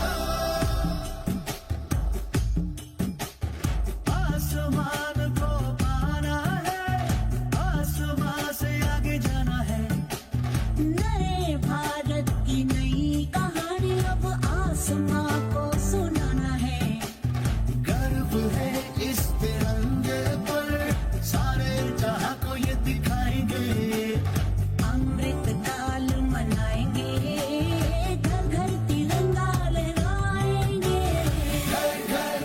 आसमान को पाना है, आसमान से आगे जाना है। नए भारत की नई कहानी अब आसमां को सुनाना है। गर्व है इस तिरंगे पर, सारे जहां को ये दिखाएंगे। अमृत काल मनाएंगे, घर घर तिरंगा लहराएंगे। घर घर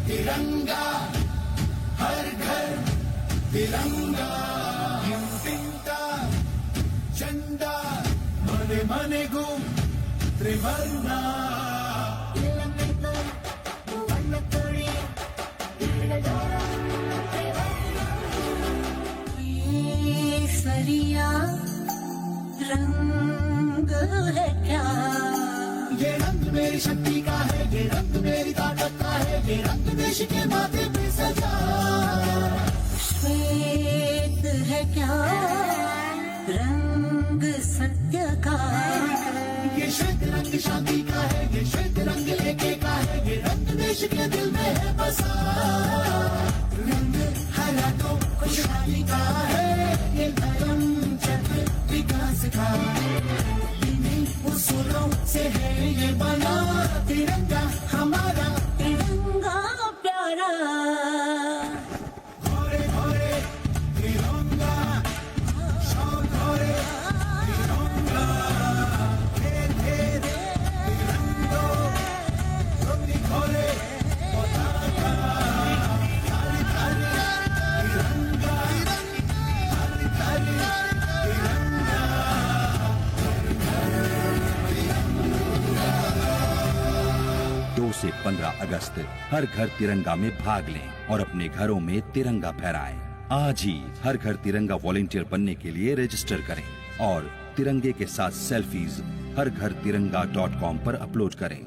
तिरंगा, हर घर तिरंगा, हिंसा झंडा मने मने घूम त्रिवर्णा। सरिया रंग है क्या? ये रंग मेरी शक्ति का है, ये रंग मेरी ताकत का है, ये रंग देश के माथे पे सजा। श्वेत है क्या? रंग सत्य का। ये श्वेत रंग शांति का है, ये श्वेत रंग एके का है, ये रंग देश के दिल में है बसा। रंग हरा तो खुशहाली का है, ये धर्म चक्र विकास का। इन्हीं उसूलों से है ये बना तिरंगा हमारा, तिरंगा प्यारा। घोरे घोरे तिरंगा, शान घोरे तिरंगा, घेर घेर तिरंगो, धोती घोरे पताका, थाली थाली तिरंगा, थाली थाली तिरंगा। 2 से 15 अगस्त हर घर तिरंगा में भाग लें और अपने घरों में तिरंगा फहराएं। आज ही हर घर तिरंगा वॉलंटियर बनने के लिए रजिस्टर करें और तिरंगे के साथ सेल्फीज harghartiranga.com पर अपलोड करें।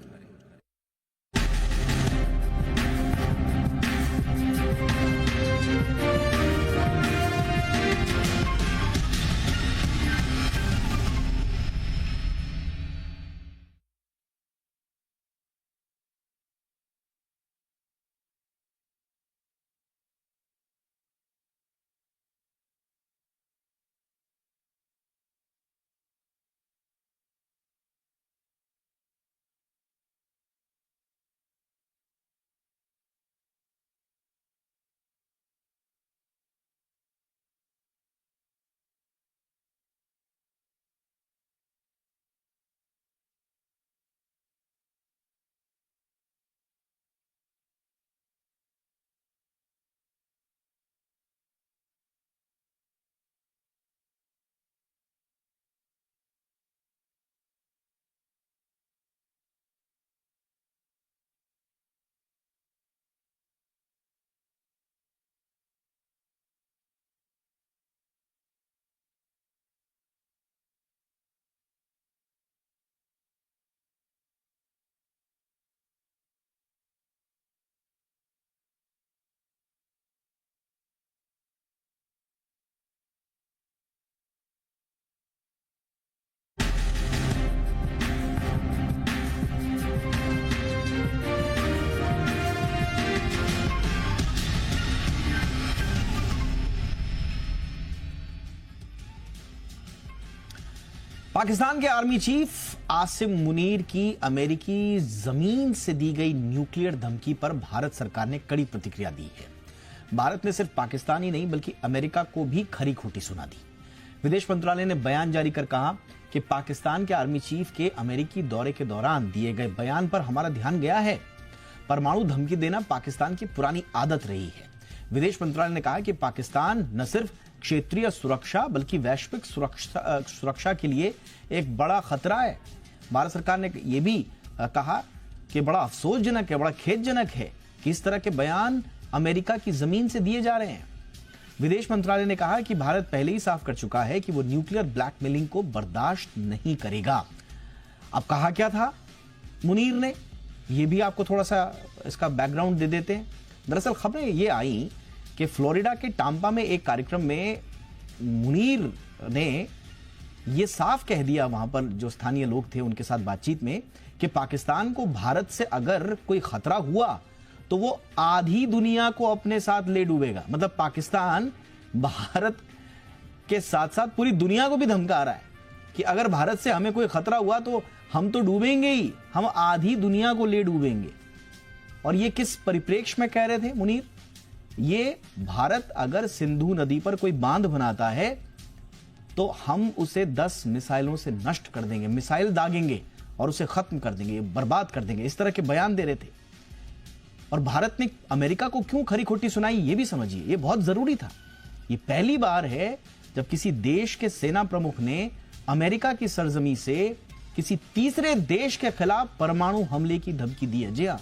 पाकिस्तान के आर्मी चीफ आसिम मुनीर की अमेरिकी जमीन से दी गई न्यूक्लियर धमकी पर भारत सरकार ने कड़ी प्रतिक्रिया दी है। भारत ने सिर्फ पाकिस्तान ही नहीं बल्कि अमेरिका को भी खरी खोटी सुना दी। विदेश मंत्रालय ने बयान जारी कर कहा कि पाकिस्तान के आर्मी चीफ के अमेरिकी दौरे के दौरान दिए गए बयान पर हमारा ध्यान गया है। परमाणु धमकी देना पाकिस्तान की पुरानी आदत रही है। विदेश मंत्रालय ने कहा कि पाकिस्तान न सिर्फ क्षेत्रीय सुरक्षा बल्कि वैश्विक सुरक्षा के लिए एक बड़ा खतरा है। भारत सरकार ने यह भी कहा कि बड़ा अफसोसजनक है, बड़ा खेदजनक है कि इस तरह के बयान अमेरिका की जमीन से दिए जा रहे हैं। विदेश मंत्रालय ने कहा कि भारत पहले ही साफ कर चुका है कि वो न्यूक्लियर ब्लैकमेलिंग को बर्दाश्त नहीं करेगा। अब कहा क्या था मुनीर ने, यह भी आपको थोड़ा सा इसका बैकग्राउंड दे देते हैं। दरअसल खबरें ये आई कि फ्लोरिडा के टाम्पा में एक कार्यक्रम में मुनीर ने यह साफ कह दिया, वहां पर जो स्थानीय लोग थे उनके साथ बातचीत में, कि पाकिस्तान को भारत से अगर कोई खतरा हुआ तो वो आधी दुनिया को अपने साथ ले डूबेगा। मतलब पाकिस्तान भारत के साथ साथ पूरी दुनिया को भी धमका रहा है कि अगर भारत से हमें कोई खतरा हुआ तो हम तो डूबेंगे ही, हम आधी दुनिया को ले डूबेंगे। और ये किस परिप्रेक्ष्य में कह रहे थे मुनीर? ये भारत अगर सिंधु नदी पर कोई बांध बनाता है तो हम उसे 10 मिसाइलों से नष्ट कर देंगे, मिसाइल दागेंगे और उसे खत्म कर देंगे, बर्बाद कर देंगे। इस तरह के बयान दे रहे थे। और भारत ने अमेरिका को क्यों खरी खोटी सुनाई, ये भी समझिए, ये बहुत जरूरी था। ये पहली बार है जब किसी देश के सेना प्रमुख ने अमेरिका की सरजमी से किसी तीसरे देश के खिलाफ परमाणु हमले की धमकी दी है। जी हां,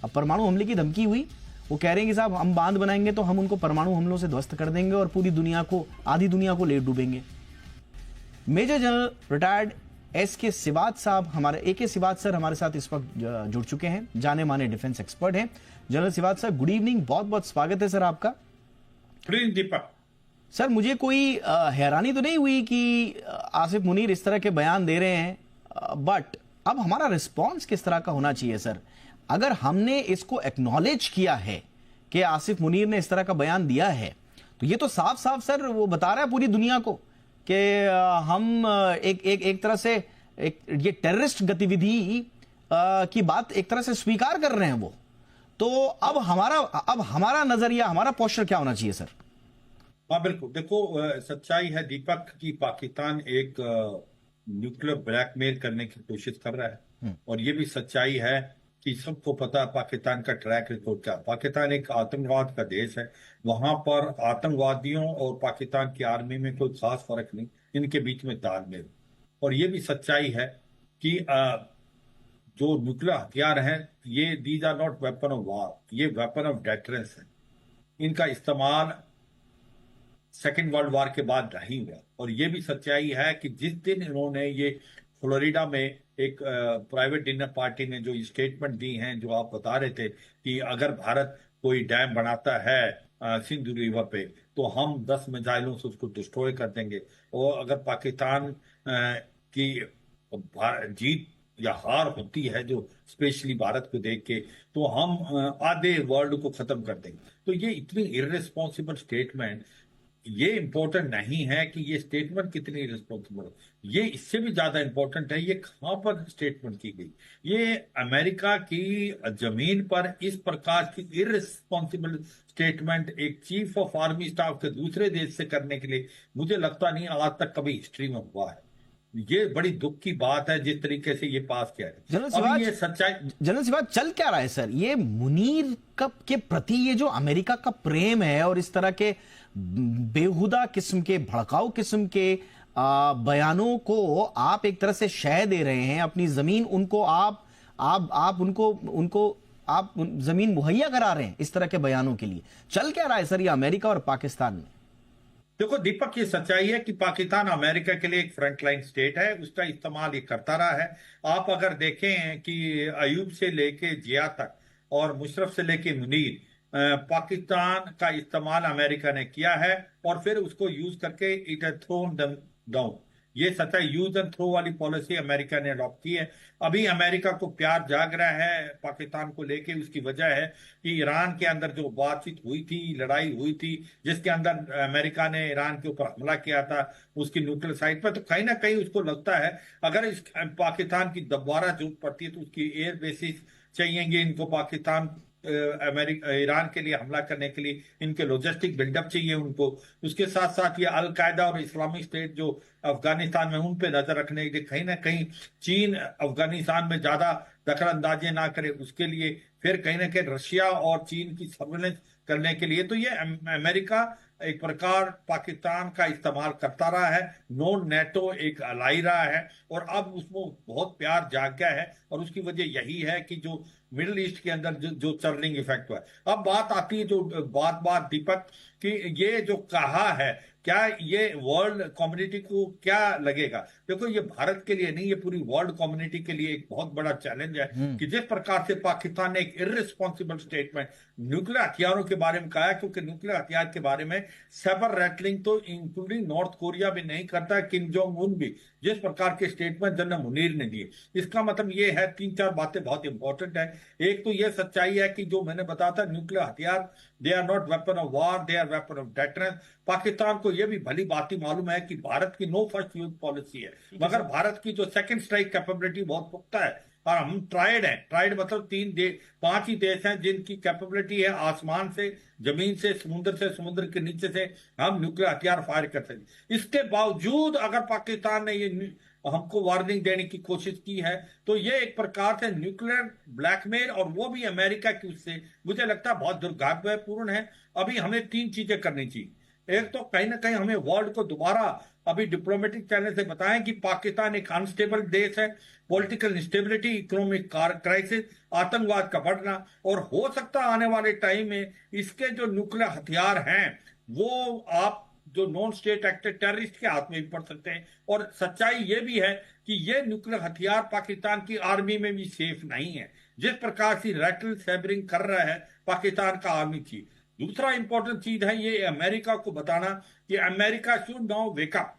अब परमाणु हमले की धमकी हुई, वो कह रहे हैं कि साहब हम बांध बनाएंगे तो हम उनको परमाणु हमलों से ध्वस्त कर देंगे और पूरी दुनिया को, आधी दुनिया को ले डूबेंगे। मेजर जनरल रिटायर्ड एके सिवात साहब, हमारे एके सिवात सर हमारे साथ इस वक्त जुड़ चुके हैं, जाने माने डिफेंस एक्सपर्ट हैं। जनरल सिवात सर, गुड इवनिंग, बहुत बहुत स्वागत है सर आपका। गुड इवनिंग दीपक। सर, मुझे कोई हैरानी तो नहीं हुई कि आसिफ मुनीर इस तरह के बयान दे रहे हैं, बट अब हमारा रिस्पॉन्स किस तरह का होना चाहिए सर? अगर हमने इसको एक्नॉलेज किया है कि आसिफ मुनीर ने इस तरह का बयान दिया है, तो ये तो साफ साफ सर वो बता रहा है पूरी दुनिया को कि हम एक तरह से ये टेररिस्ट गतिविधि की बात एक तरह से स्वीकार कर रहे हैं वो। तो अब हमारा नजरिया, हमारा पोस्चर क्या होना चाहिए सर? हाँ बिल्कुल, देखो सच्चाई है दीपक कि पाकिस्तान एक न्यूक्लियर ब्लैकमेल करने की कोशिश कर रहा है। और ये भी सच्चाई है कि सबको पता है पाकिस्तान का ट्रैक रिकॉर्ड क्या। पाकिस्तान एक आतंकवाद का देश है, वहां पर आतंकवादियों और पाकिस्तान की आर्मी में कोई खास फर्क नहीं, इनके बीच में तालमेल। और ये भी सच्चाई है कि जो न्यूक्लियर हथियार हैं ये these are not weapon of war, ये वेपन ऑफ डेटरेंस है। इनका इस्तेमाल सेकेंड वर्ल्ड वार के बाद नहीं हुआ। और ये भी सच्चाई है कि जिस दिन इन्होंने ये फ्लोरिडा में एक प्राइवेट डिनर पार्टी ने जो स्टेटमेंट दी हैं, जो आप बता रहे थे कि अगर भारत कोई डैम बनाता है सिंधु रिवर पे तो हम 10 मिसाइलों से उसको डिस्ट्रॉय कर देंगे, और अगर पाकिस्तान की जीत या हार होती है जो स्पेशली भारत को देख के, तो हम आधे वर्ल्ड को खत्म कर देंगे। तो ये इतनी इररिस्पॉन्सिबल स्टेटमेंट, ये इंपॉर्टेंट नहीं है कि ये स्टेटमेंट कितनी रिस्पॉन्सिबल है, ये इससे भी ज्यादा इंपॉर्टेंट है ये कहां पर स्टेटमेंट की गई। ये अमेरिका की जमीन पर इस प्रकार की इररिस्पॉन्सिबल स्टेटमेंट एक चीफ ऑफ आर्मी स्टाफ के दूसरे देश से करने के लिए मुझे लगता नहीं आज तक कभी हिस्ट्री में हुआ है। ये बड़ी दुख की बात है जिस तरीके से ये पास किया है। जनरल सिवाज, चल क्या रहा है सर? ये मुनीर के प्रति ये जो अमेरिका का प्रेम है और इस तरह के बेहुदा किस्म के, भड़काऊ किस्म के बयानों को आप एक तरह से शह दे रहे हैं, अपनी जमीन उनको आप उनको जमीन मुहैया करा रहे हैं इस तरह के बयानों के लिए। चल क्या रहा है सर ये अमेरिका और पाकिस्तान में? देखो दीपक, ये सच्चाई है कि पाकिस्तान अमेरिका के लिए एक फ्रंटलाइन स्टेट है, उसका इस्तेमाल ये करता रहा है। आप अगर देखें कि अयूब से लेके जिया तक और मुशर्रफ से लेके मुनीर, पाकिस्तान का इस्तेमाल अमेरिका ने किया है और फिर उसको यूज करके it has thrown them down. ये सच्चाई यूज एंड थ्रो वाली पॉलिसी अमेरिका ने अडॉप्ट की है। अभी अमेरिका को प्यार जाग रहा है पाकिस्तान को लेके, उसकी वजह है कि ईरान के अंदर जो बातचीत हुई थी, लड़ाई हुई थी, जिसके अंदर अमेरिका ने ईरान के ऊपर हमला किया था उसकी न्यूक्लियर साइट पर, तो कहीं ना कहीं उसको लगता है अगर इस पाकिस्तान की दोबारा जरूरत पड़ती है तो उसकी एयर बेसिस चाहिएंगे इनको, पाकिस्तान अमेरिका ईरान के लिए हमला करने के लिए इनके लॉजिस्टिक बिल्डअप चाहिए उनको। उसके साथ साथ ये अलकायदा और इस्लामिक स्टेट जो अफगानिस्तान में, उन पे नजर रखने के लिए कहीं ना कहीं चीन अफगानिस्तान में ज्यादा दखल अंदाजी ना करे उसके लिए, फिर कहीं ना कहीं रशिया और चीन की सर्वेलेंस करने के लिए, तो ये अमेरिका एक प्रकार पाकिस्तान का इस्तेमाल करता रहा है। नॉन नेटो एक अलाई रहा है और अब उसको बहुत प्यार जाग गया है और उसकी वजह यही है कि जो मिडिल ईस्ट के अंदर जो चर्निंग इफेक्ट हुआ है। अब बात आती है जो बात दीपक कि ये जो कहा है, क्या ये वर्ल्ड कम्युनिटी को क्या लगेगा? देखो ये भारत के लिए नहीं, ये पूरी वर्ल्ड कम्युनिटी के लिए एक बहुत बड़ा चैलेंज है कि जिस प्रकार से पाकिस्तान ने एक इर्रिस्पॉन्सिबल स्टेटमेंट न्यूक्लियर हथियारों के बारे में कहा है, क्योंकि न्यूक्लियर हथियार के बारे में सेबर रैटलिंग तो इंक्लूडिंग नॉर्थ कोरिया भी नहीं करता, किम जोंग उन भी, जिस प्रकार के स्टेटमेंट जनरल मुनीर ने दिए, इसका मतलब ये है 3-4 बातें बहुत इंपॉर्टेंट है। एक तो ये सच्चाई है कि जो मैंने बताया था न्यूक्लियर हथियार they are not weapon of war, they are weapon of deterrence. Pakistan को यह भी भली बात ही मालूम है कि भारत की नो फर्स्ट यूज पॉलिसी है, मगर भारत की जो सेकंड स्ट्राइक कैपेबिलिटी बहुत पुख्ता है और हम ट्राइड हैं। ट्राइड मतलब 5 ही देश हैं जिनकी कैपेबिलिटी है आसमान से, जमीन से, समुद्र के नीचे से हम न्यूक्लियर हथियार फायर कर सकते। इसके बावजूद अगर पाकिस्तान ने ये हमको वार्निंग देने की कोशिश की है तो ये एक प्रकार से न्यूक्लियर ब्लैकमेल, और वो भी अमेरिका की उससे, मुझे लगता है बहुत दुर्भाग्यपूर्ण है। अभी हमें 3 चीजें करनी चाहिए। एक तो कहीं ना कहीं हमें वर्ल्ड को दोबारा अभी डिप्लोमेटिक चैनल से बताएं कि पाकिस्तान एक अनस्टेबल देश है, पॉलिटिकल इंस्टेबिलिटी, इकोनॉमिक क्राइसिस, आतंकवाद का बढ़ना, और हो सकता है आने वाले टाइम में इसके जो न्यूक्लियर हथियार हैं वो आप जो नॉन स्टेट एक्टर टेररिस्ट के हाथ में भी पड़ सकते हैं। और सच्चाई ये भी है कि ये न्यूक्लियर हथियार पाकिस्तान की आर्मी में भी सेफ नहीं है, जिस प्रकार से रैटल सैबरिंग कर रहा है पाकिस्तान का आर्मी चीफ। दूसरा इंपॉर्टेंट चीज है ये अमेरिका को बताना कि America should now wake up.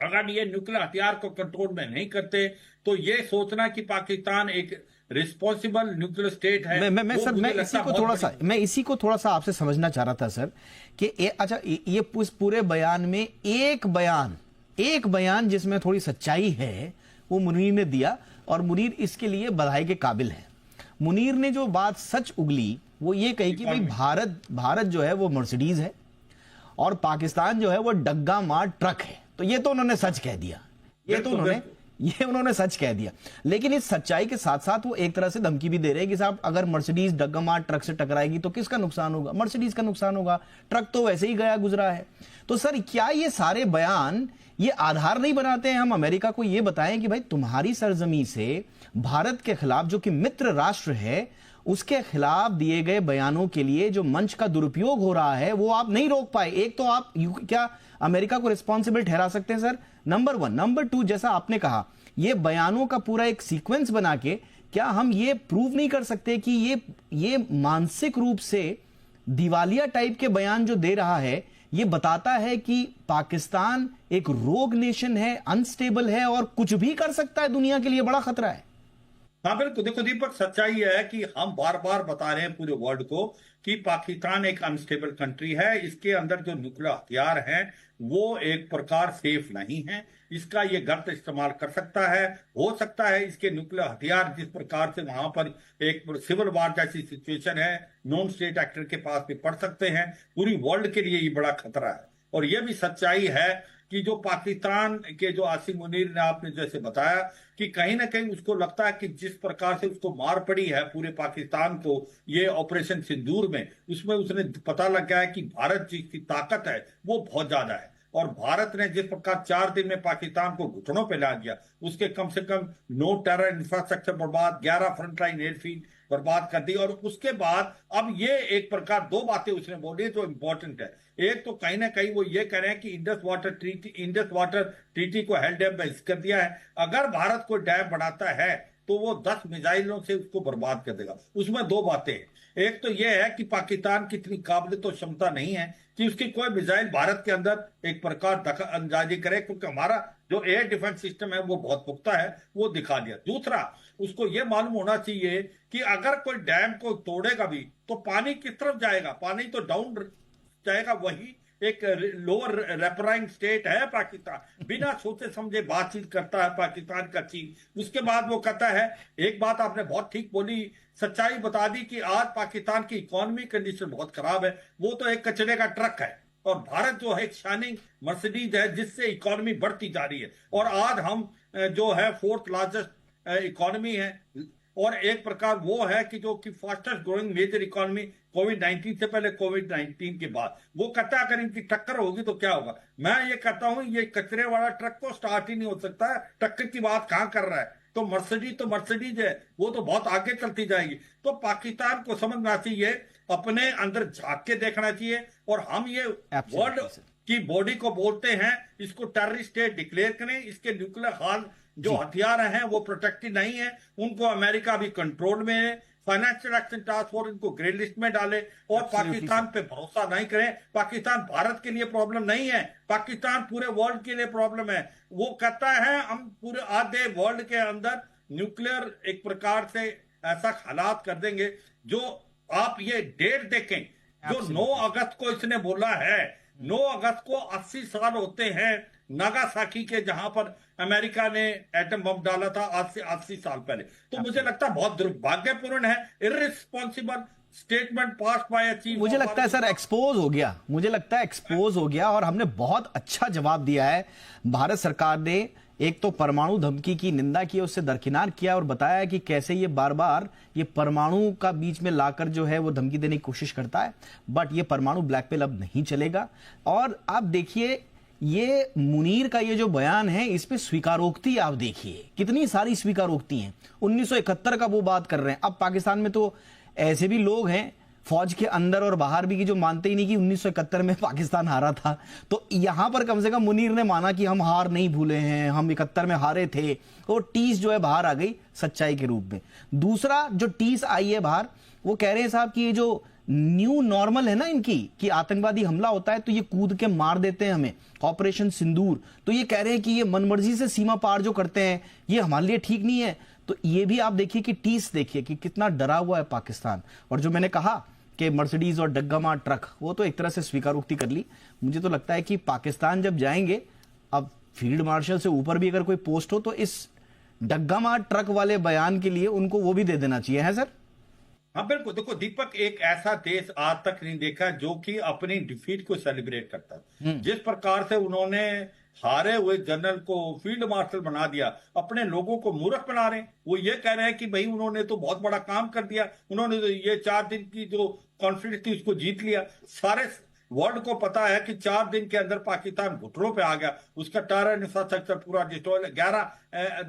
अगर ये न्यूक्लियर हथियार को कंट्रोल में नहीं करते तो ये सोचना कि पाकिस्तान एक रिस्पॉन्सिबल न्यूक्लियर स्टेट है। मैं इसी को थोड़ा सा आपसे समझना चाह रहा था सर कि अच्छा ये पूरे बयान में एक बयान जिसमें थोड़ी सच्चाई है वो मुनीर ने दिया, और मुनीर इसके लिए बधाई के काबिल है। मुनीर ने जो बात सच उगली वो ये कही कि भाई भारत जो है वो मर्सिडीज है और पाकिस्तान जो है वो डग्गा मार ट्रक है। तो ये तो उन्होंने सच कह दिया, ये उन्होंने सच कह दिया। लेकिन इस सच्चाई के साथ साथ वो एक तरह से धमकी भी दे रहे हैं कि साहब अगर मर्सिडीज डग्गा मार ट्रक से टकराएगी तो किसका नुकसान होगा? मर्सिडीज का नुकसान होगा, ट्रक तो वैसे ही गया गुजरा है। तो सर क्या ये सारे बयान ये आधार नहीं बनाते हैं? हम अमेरिका को ये बताएं कि भाई तुम्हारी सरजमी से भारत के खिलाफ, जो कि मित्र राष्ट्र है, उसके खिलाफ दिए गए बयानों के लिए जो मंच का दुरुपयोग हो रहा है वो आप नहीं रोक पाए। एक तो आप क्या अमेरिका को रिस्पॉन्सिबल ठहरा सकते हैं सर? नंबर 1। नंबर 2, जैसा आपने कहा ये बयानों का पूरा एक सीक्वेंस बना के क्या हम ये प्रूव नहीं कर सकते कि ये मानसिक रूप से दिवालिया टाइप के बयान जो दे रहा है ये बताता है कि पाकिस्तान एक रोग नेशन है, अनस्टेबल है और कुछ भी कर सकता है, दुनिया के लिए बड़ा खतरा है। हाँ बिल्कुल। देखो दीपक, सच्चाई है कि हम बार बार बता रहे हैं पूरे वर्ल्ड को कि पाकिस्तान एक अनस्टेबल कंट्री है। इसके अंदर जो न्यूक्लियर हथियार हैं वो एक प्रकार सेफ नहीं है, इसका ये गलत इस्तेमाल कर सकता है। हो सकता है इसके न्यूक्लियर हथियार जिस प्रकार से वहां पर एक सिविल वार जैसी सिचुएशन है, नॉन स्टेट एक्टर के पास भी पड़ सकते हैं। पूरी वर्ल्ड के लिए ये बड़ा खतरा है। और ये भी सच्चाई है कि जो पाकिस्तान के जो आसिम मुनीर ने आपने जैसे बताया कि कहीं ना कहीं उसको लगता है कि जिस प्रकार से उसको मार पड़ी है पूरे पाकिस्तान को ये ऑपरेशन सिंदूर में, उसमें उसने पता लग गया है कि भारत जिसकी ताकत है वो बहुत ज्यादा है। और भारत ने जिस प्रकार 4 दिन में पाकिस्तान को घुटनों पे ला दिया, उसके कम से कम 9 टेरर इंफ्रास्ट्रक्चर बर्बाद, 11 फ्रंटलाइन एयरफील्ड बर्बाद कर दी। और उसके बाद अब ये एक प्रकार 2 बातें उसने बोली जो इंपॉर्टेंट है। एक तो कहीं ना कहीं वो ये कह रहे हैं कि इंडस वाटर ट्रीटी को हेल्ड डैम में कर दिया है। अगर भारत को डैम बढ़ाता है तो वो 10 मिसाइलों से उसको बर्बाद कर देगा। उसमें 2 बातें हैं। एक तो यह है कि पाकिस्तान की इतनी काबिलियत और क्षमता नहीं है कि उसकी कोई मिसाइल भारत के अंदर एक प्रकार दखल अंदाजी करे, क्योंकि हमारा जो एयर डिफेंस सिस्टम है वो बहुत पुख्ता है, वो दिखा दिया। दूसरा, उसको ये मालूम होना चाहिए कि अगर कोई डैम को तोड़ेगा भी तो पानी किस तरफ जाएगा, पानी तो डाउन जाएगा। वही एक लोअर रेपराइंग स्टेट है पाकिस्तान, बिना सोचे समझे बातचीत करता है पाकिस्तान का चीन। उसके बाद वो कहता है, एक बात आपने बहुत ठीक बोली, सच्चाई बता दी कि आज पाकिस्तान की इकोनॉमी कंडीशन बहुत खराब है, वो तो एक कचरे का ट्रक है, और भारत जो है एक शाइनिंग मर्सिडीज है जिससे इकोनॉमी बढ़ती जा रही है। और आज हम जो है 4th लार्जेस्ट इकोनॉमी है, और एक प्रकार वो है कि जो कि फास्टेस्ट ग्रोइंग मेजर इकोनॉमी कोविड-19 से पहले, कोविड-19 के बाद। वो कहता है अगर इनकी टक्कर होगी तो क्या होगा। मैं ये कहता हूं ये कचरे वाला ट्रक तो स्टार्ट ही नहीं हो सकता है, टक्कर की बात कहां कर रहा है। तो मर्सिडीज है, वो तो बहुत आगे चलती जाएगी। तो पाकिस्तान को समझना चाहिए, अपने अंदर झांक के देखना चाहिए। और हम ये वर्ल्ड की बॉडी को बोलते हैं इसको टेररिस्ट स्टेट डिक्लेयर करें, इसके न्यूक्लियर जो हथियार हैं वो प्रोटेक्टेड नहीं है, उनको अमेरिका भी कंट्रोल में है। फाइनेंशियल एक्शन टास्क फोर्स इनको ग्रे लिस्ट में डाले, और पाकिस्तान पे भरोसा नहीं करें। पाकिस्तान भारत के लिए प्रॉब्लम नहीं है, पाकिस्तान पूरे वर्ल्ड के लिए प्रॉब्लम है। वो कहता है हम पूरे आधे वर्ल्ड के अंदर न्यूक्लियर एक प्रकार से ऐसा हालात कर देंगे। जो आप ये डेट देखें, जो 9 अगस्त को इसने बोला है, 9 अगस्त को 80 साल होते हैं नागासाकी के, जहां पर अमेरिका ने एटम बम डाला था आज से 80 साल पहले। तो मुझे लगता है बहुत दुर्भाग्यपूर्ण है, irresponsible statement pass by chief. मुझे लगता है सर एक्सपोज हो गया, मुझे लगता है एक्सपोज हो गया, और हमने बहुत अच्छा जवाब दिया है। भारत सरकार ने एक तो परमाणु धमकी की निंदा की, उससे दरकिनार किया और बताया कि कैसे ये बार बार ये परमाणु का बीच में लाकर जो है वो धमकी देने की कोशिश करता है। बट ये परमाणु ब्लैकमेल अब नहीं चलेगा। और आप देखिए ये मुनीर का ये जो बयान है, इसमें स्वीकारोक्ति आप देखिए, कितनी सारी स्वीकारोक्ति हैं। 1971 का वो बात कर रहे हैं। अब पाकिस्तान में तो ऐसे भी लोग हैं फौज के अंदर और बाहर भी कि जो मानते ही नहीं कि 1971 में पाकिस्तान हारा था। तो यहां पर कम से कम मुनीर ने माना कि हम हार नहीं भूले हैं, हम 71 में हारे थे। और टीस जो है बाहर आ गई सच्चाई के रूप में। दूसरा जो टीस आई है बाहर, वो कह रहे हैं साहब कि ये जो न्यू नॉर्मल है ना इनकी, कि आतंकवादी हमला होता है तो ये कूद के मार देते हैं हमें, ऑपरेशन सिंदूर। तो ये कह रहे हैं कि ये मनमर्जी से सीमा पार जो करते हैं ये हमारे लिए ठीक नहीं है। तो ये भी आप देखिए कि टीस देखिए कि कितना डरा हुआ है पाकिस्तान। और जो मैंने कहा कि मर्सिडीज और डग्गामार ट्रक, वो तो एक तरह से स्वीकारोक्ति कर ली। मुझे तो लगता है कि पाकिस्तान जब जाएंगे, अब फील्ड मार्शल से ऊपर भी अगर कोई पोस्ट हो तो इस डग्गामार ट्रक वाले बयान के लिए उनको वो भी दे देना चाहिए, है सर? हाँ बिल्कुल। देखो दीपक, एक ऐसा देश आज तक नहीं देखा जो कि अपनी डिफीट को सेलिब्रेट करता है। जिस प्रकार से उन्होंने हारे हुए जनरल को फील्ड मार्शल बना दिया, अपने लोगों को मूर्ख बना रहे हैं। वो ये कह रहे हैं कि भाई उन्होंने तो बहुत बड़ा काम कर दिया, उन्होंने तो ये 4 दिन की जो कॉन्फ्लिक्ट थी उसको जीत लिया। सारे वर्ल्ड को पता है कि 4 दिन के अंदर पाकिस्तान घुटनों पे आ गया, उसका टेरर इंफ्रास्ट्रक्चर पूरा डिस्ट्रॉय। 11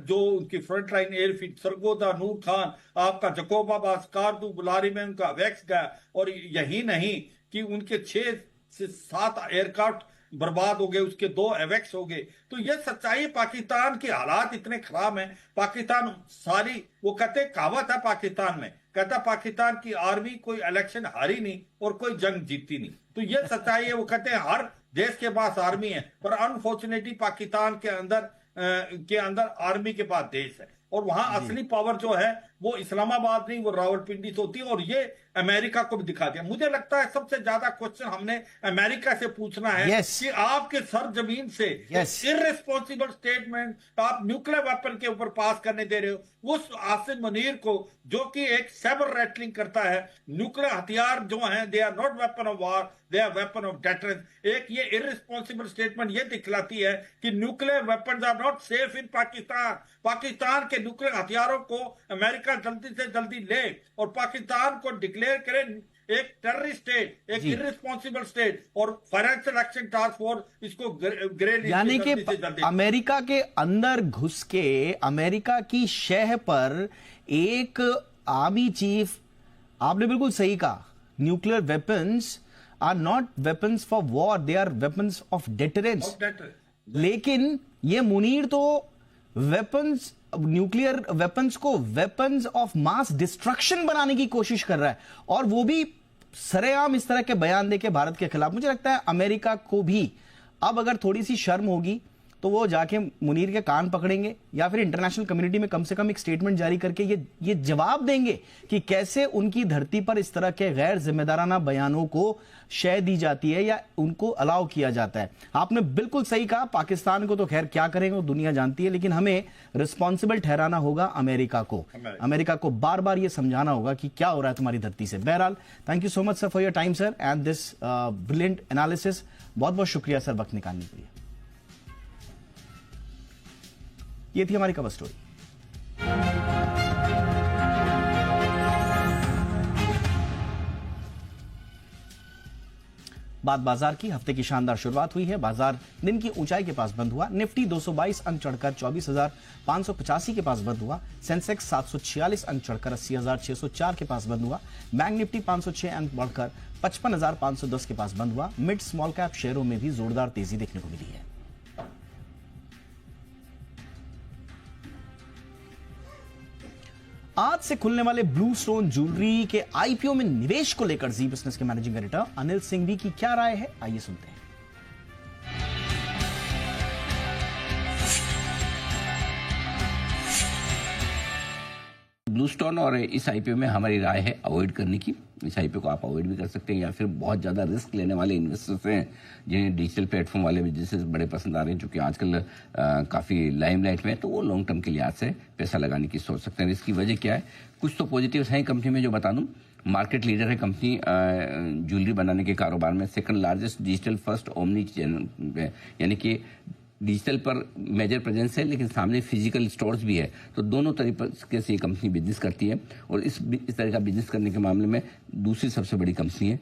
जो उनकी फ्रंट लाइन एयरफील्ड, सरगोदा, नूर खान, आपका जकोबाबाद, कारदू, बुलारी में उनका वैक्स गया। और यही नहीं कि उनके 6 से 7 एयरक्राफ्ट बर्बाद हो गए, उसके 2 एवेक्स हो गए। तो ये सच्चाई, पाकिस्तान के हालात इतने खराब हैं। पाकिस्तान सारी, वो कहते कहावत है पाकिस्तान में, कहता पाकिस्तान की आर्मी कोई इलेक्शन हारी नहीं और कोई जंग जीती नहीं। तो ये सच्चाई है। वो कहते हैं हर देश के पास आर्मी है, पर अनफॉर्चुनेटली पाकिस्तान के अंदर आर्मी के पास देश है। और वहां असली पावर जो है वो इस्लामाबाद नहीं, वो रावलपिंडी से होती है। और ये अमेरिका को भी दिखा दिया। मुझे लगता है सबसे ज्यादा क्वेश्चन हमने अमेरिका से पूछना है कि आपके सर जमीन से इर्रेस्पॉन्सिबल स्टेटमेंट आप न्यूक्लियर वेपन के ऊपर पास करने दे रहे हो उस आसिम मुनीर को, जो कि एक सेबर रैटलिंग करता है। न्यूक्लियर हथियार जो हैं, they are not weapon of war, they are weapon of deterrence. एक ये इर्रेस्पॉन्सिबल स्टेटमेंट ये दिखलाती है कि nuclear weapons are not safe in Pakistan. Pakistan के न्यूक्लियर हथियारों को अमेरिका जल्दी से जल्दी ले और पाकिस्तान को डिक्लेयर करे एक टेररिस्ट स्टेट, एक इर्रेस्पॉन्सिबल स्टेट। और फाइनेंशियल एक्शन टास्क फोर्स इसको ग्रे लिस्ट, यानी कि अमेरिका के अंदर घुस के अमेरिका की शह पर एक आर्मी चीफ, आपने बिल्कुल सही कहा, nuclear weapons are not weapons for war, they are weapons of deterrence. लेकिन ये मुनीर तो वेपन्स, न्यूक्लियर वेपन्स को वेपन्स ऑफ मास डिस्ट्रक्शन बनाने की कोशिश कर रहा है, और वो भी सरेआम इस तरह के बयान देके भारत के खिलाफ। मुझे लगता है अमेरिका को भी अब अगर थोड़ी सी शर्म होगी तो वो जाके मुनीर के कान पकड़ेंगे या फिर इंटरनेशनल कम्युनिटी में कम से कम एक स्टेटमेंट जारी करके ये जवाब देंगे कि कैसे उनकी धरती पर इस तरह के गैर जिम्मेदाराना बयानों को शय दी जाती है या उनको अलाउ किया जाता है। आपने बिल्कुल सही कहा, पाकिस्तान को तो खैर क्या करेंगे वो दुनिया जानती है, लेकिन हमें रिस्पॉन्सिबल ठहराना होगा अमेरिका को बार बार ये समझाना होगा कि क्या हो रहा है तुम्हारी धरती से। बहरहाल, thank you so much sir for your time sir and this brilliant analysis. बहुत बहुत शुक्रिया सर वक्त निकालने के लिए। ये थी हमारी कवर स्टोरी। बात बाजार की। हफ्ते की शानदार शुरुआत हुई है। बाजार दिन की ऊंचाई के पास बंद हुआ। निफ्टी 222 अंक चढ़कर 24,585 के पास बंद हुआ। सेंसेक्स 746 अंक चढ़कर 80,604 के पास बंद हुआ। बैंक निफ्टी 506 अंक बढ़कर 55,510 के पास बंद हुआ। मिड स्मॉल कैप शेयरों में भी जोरदार तेजी देखने को मिली है। आज से खुलने वाले ब्लू स्टोन ज्वेलरी के आईपीओ में निवेश को लेकर जी बिजनेस के मैनेजिंग डायरेक्टर अनिल सिंघवी की क्या राय है, आइए सुनते हैं। ब्लू स्टोन और इस आईपीओ में हमारी राय है अवॉइड करने की। इस आईपीओ को आप अवॉइड भी कर सकते हैं, या फिर बहुत ज़्यादा रिस्क लेने वाले इन्वेस्टर्स हैं जिन्हें डिजिटल प्लेटफॉर्म वाले बिजनेसेस बड़े पसंद आ रहे हैं, जो कि आजकल काफ़ी लाइमलाइट में है, तो वो लॉन्ग टर्म के लिहाज से पैसा लगाने की सोच सकते हैं। इसकी वजह क्या है? कुछ तो पॉजिटिव्स हैं कंपनी में जो बता दूं। मार्केट लीडर है कंपनी ज्वेलरी बनाने के कारोबार में। Second largest digital first omni channel, यानी कि डिजिटल पर मेजर प्रेजेंस है लेकिन सामने फिजिकल स्टोर्स भी है। तो दोनों तरीके से ये कंपनी बिजनेस करती है और इस तरह का बिजनेस करने के मामले में दूसरी सबसे बड़ी कंपनी है।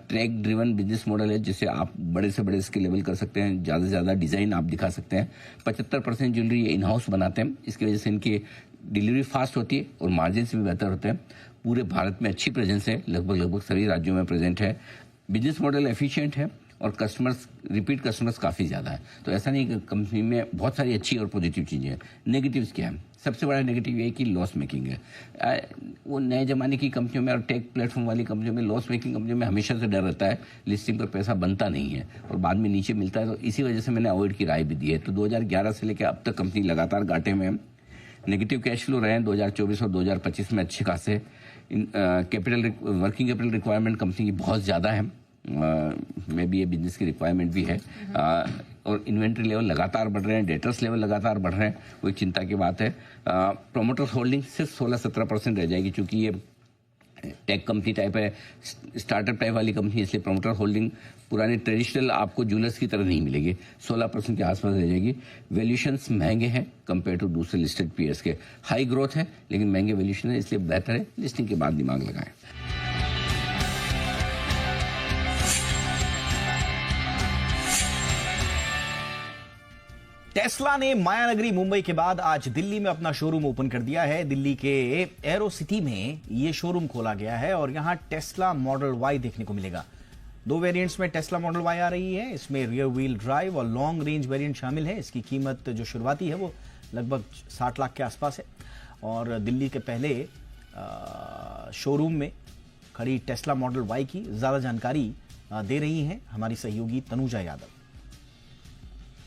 ट्रैक ड्रिवन बिजनेस मॉडल है, जिससे आप बड़े से बड़े इसके लेवल कर सकते हैं, ज़्यादा से ज़्यादा डिज़ाइन आप दिखा सकते हैं। 75% ज्वेलरी ये इन हाउस बनाते हैं, इसकी वजह से इनकी डिलीवरी फास्ट होती है और मार्जिन भी बेहतर होते हैं। पूरे भारत में अच्छी प्रेजेंस है, लगभग सभी राज्यों में प्रेजेंट है। बिजनेस मॉडल एफिशिएंट है और कस्टमर्स, रिपीट कस्टमर्स काफ़ी ज़्यादा है। तो ऐसा नहीं कि कंपनी में बहुत सारी अच्छी और पॉजिटिव चीज़ें हैं। नेगेटिव्स क्या है? सबसे बड़ा नेगेटिव ये है कि लॉस मेकिंग है। वो नए ज़माने की कंपनियों में और टेक प्लेटफॉर्म वाली कंपनियों में, लॉस मेकिंग कंपनियों में हमेशा से डर रहता है, लिस्टिंग पर पैसा बनता नहीं है और बाद में नीचे मिलता है। तो इसी वजह से मैंने अवॉइड की राय भी दी है। तो 2011 से लेकर अब तक कंपनी लगातार घाटे में है। नेगेटिव कैश फ्लो रहे हैं 2024 और 2025 में अच्छे खासे। वर्किंग कैपिटल रिक्वायरमेंट कंपनी की बहुत ज़्यादा है, में भी ये बिजनेस की रिक्वायरमेंट भी है। और इन्वेंट्री लेवल लगातार बढ़ रहे हैं, डेटर्स लेवल लगातार बढ़ रहे हैं, वो एक चिंता की बात है। प्रोमोटर्स होल्डिंग सिर्फ 16-17% रह जाएगी, क्योंकि ये टेक कंपनी टाइप है, स्टार्टअप टाइप वाली कंपनी, इसलिए प्रोमोटर होल्डिंग पुराने ट्रेडिशनल आपको ज्वेलर्स की तरह नहीं मिलेगी, 16% के आसपास रह जाएगी। वैल्यूशंस महंगे हैं कंपेयर टू दूसरे लिस्टेड पीयर्स के। हाई ग्रोथ है लेकिन महंगे वैल्यूशन है, इसलिए बेहतर है लिस्टिंग के बाद दिमाग लगाएं। टेस्ला ने मायानगरी मुंबई के बाद आज दिल्ली में अपना शोरूम ओपन कर दिया है। दिल्ली के एरो सिटी में ये शोरूम खोला गया है और यहां टेस्ला मॉडल वाई देखने को मिलेगा। 2 वेरिएंट्स में टेस्ला मॉडल वाई आ रही है। इसमें रियर व्हील ड्राइव और लॉन्ग रेंज वेरिएंट शामिल है। इसकी कीमत जो शुरुआती है वो लगभग 60 लाख के आसपास है। और दिल्ली के पहले शोरूम में खड़ी टेस्ला मॉडल वाई की ज्यादा जानकारी दे रही हैं हमारी सहयोगी तनुजा यादव।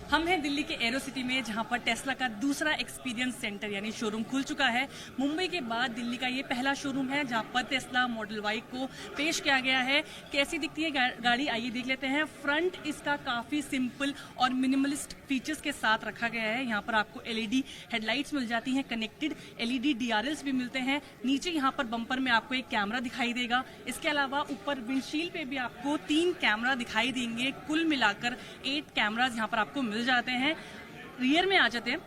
हम हैं दिल्ली के एरो सिटी में, जहां पर टेस्ला का दूसरा एक्सपीरियंस सेंटर यानी शोरूम खुल चुका है। मुंबई के बाद दिल्ली का ये पहला शोरूम है जहां पर टेस्ला मॉडल वाई को पेश किया गया है। कैसी दिखती है गाड़ी, आइए देख लेते हैं। फ्रंट इसका काफी सिंपल और मिनिमलिस्ट फीचर्स के साथ रखा गया है। यहाँ पर आपको LED हेडलाइट्स मिल जाती हैं, कनेक्टेड LED DRLs भी मिलते हैं। नीचे यहाँ पर बम्पर में आपको एक कैमरा दिखाई देगा। इसके अलावा ऊपर विंडशील्ड पे भी आपको 3 कैमरा दिखाई देंगे। कुल मिलाकर 8 कैमराज यहाँ पर आपको मिल जाते हैं। रियर में आ जाते हैं,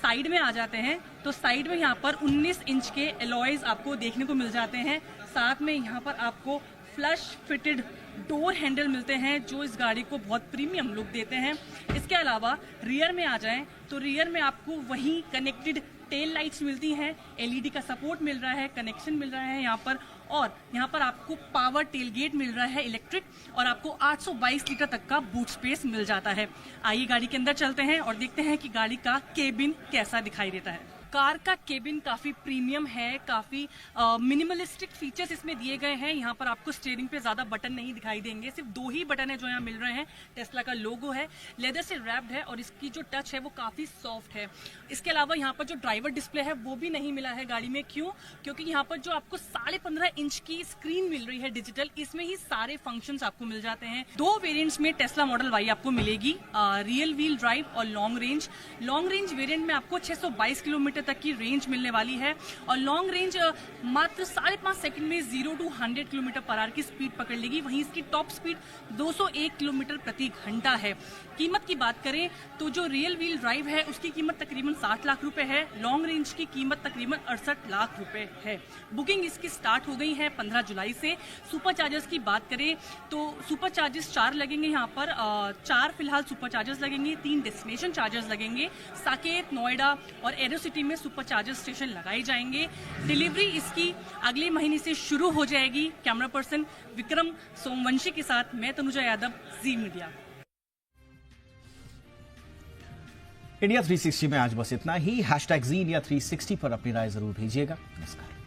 साइड में आ जाते हैं, तो साइड में यहाँ पर 19 इंच के एलॉयज आपको देखने को मिल जाते हैं। साथ में यहाँ पर आपको फ्लश फिटेड डोर हैंडल मिलते हैं जो इस गाड़ी को बहुत प्रीमियम लुक देते हैं। इसके अलावा रियर में आ जाएं तो रियर में आपको वही कनेक्टेड टेल लाइट्स मिलती हैं, LED का सपोर्ट मिल रहा है, कनेक्शन मिल रहा है यहाँ पर। और यहाँ पर आपको पावर टेलगेट मिल रहा है इलेक्ट्रिक, और आपको 822 लीटर तक का बूट स्पेस मिल जाता है। आइए गाड़ी के अंदर चलते हैं और देखते हैं कि गाड़ी का केबिन कैसा दिखाई देता है। कार का केबिन काफी प्रीमियम है, काफी मिनिमलिस्टिक फीचर्स इसमें दिए गए हैं। यहाँ पर आपको स्टीयरिंग पे ज्यादा बटन नहीं दिखाई देंगे, सिर्फ 2 ही बटन है जो यहाँ मिल रहे हैं। टेस्ला का लोगो है, लेदर से रैप्ड है और इसकी जो टच है वो काफी सॉफ्ट है। इसके अलावा यहाँ पर जो ड्राइवर डिस्प्ले है वो भी नहीं मिला है गाड़ी में। क्यों? क्योंकि यहाँ पर जो आपको 15.5 इंच की स्क्रीन मिल रही है डिजिटल, इसमें ही सारे फंक्शंस आपको मिल जाते हैं। 2 वेरिएंट्स में टेस्ला मॉडल वाई आपको मिलेगी, रियल व्हील ड्राइव और long range. Long range variant में आपको 622 किलोमीटर तक की रेंज मिलने वाली है और लॉन्ग रेंज मात्र 5.5 सेकंड में 0 to 100 किलोमीटर पर आवर की स्पीड पकड़ लेगी। वहीं इसकी टॉप स्पीड 201 किलोमीटर प्रति घंटा है। कीमत की बात करें तो जो रियल व्हील ड्राइव है उसकी कीमत तकरीबन 60 लाख रुपए है, लॉन्ग रेंज की कीमत तकरीबन 68 लाख रुपए है। बुकिंग इसकी स्टार्ट हो गई है 15 जुलाई से। सुपर चार्जर्स की बात करें तो सुपर चार्जर्स 4 लगेंगे यहाँ पर, 4 फिलहाल सुपर चार्जर्स लगेंगे, 3 डेस्टिनेशन चार्जर्स लगेंगे। साकेत, नोएडा और एरो सिटी में सुपर चार्जर स्टेशन लगाए जाएंगे। डिलीवरी इसकी अगले महीने से शुरू हो जाएगी। कैमरा पर्सन विक्रम सोमवंशी के साथ मैं तनुजा यादव, जी मीडिया। इंडिया 360 में आज बस इतना ही। #ZEIndia360 पर अपनी राय जरूर भेजिएगा। नमस्कार।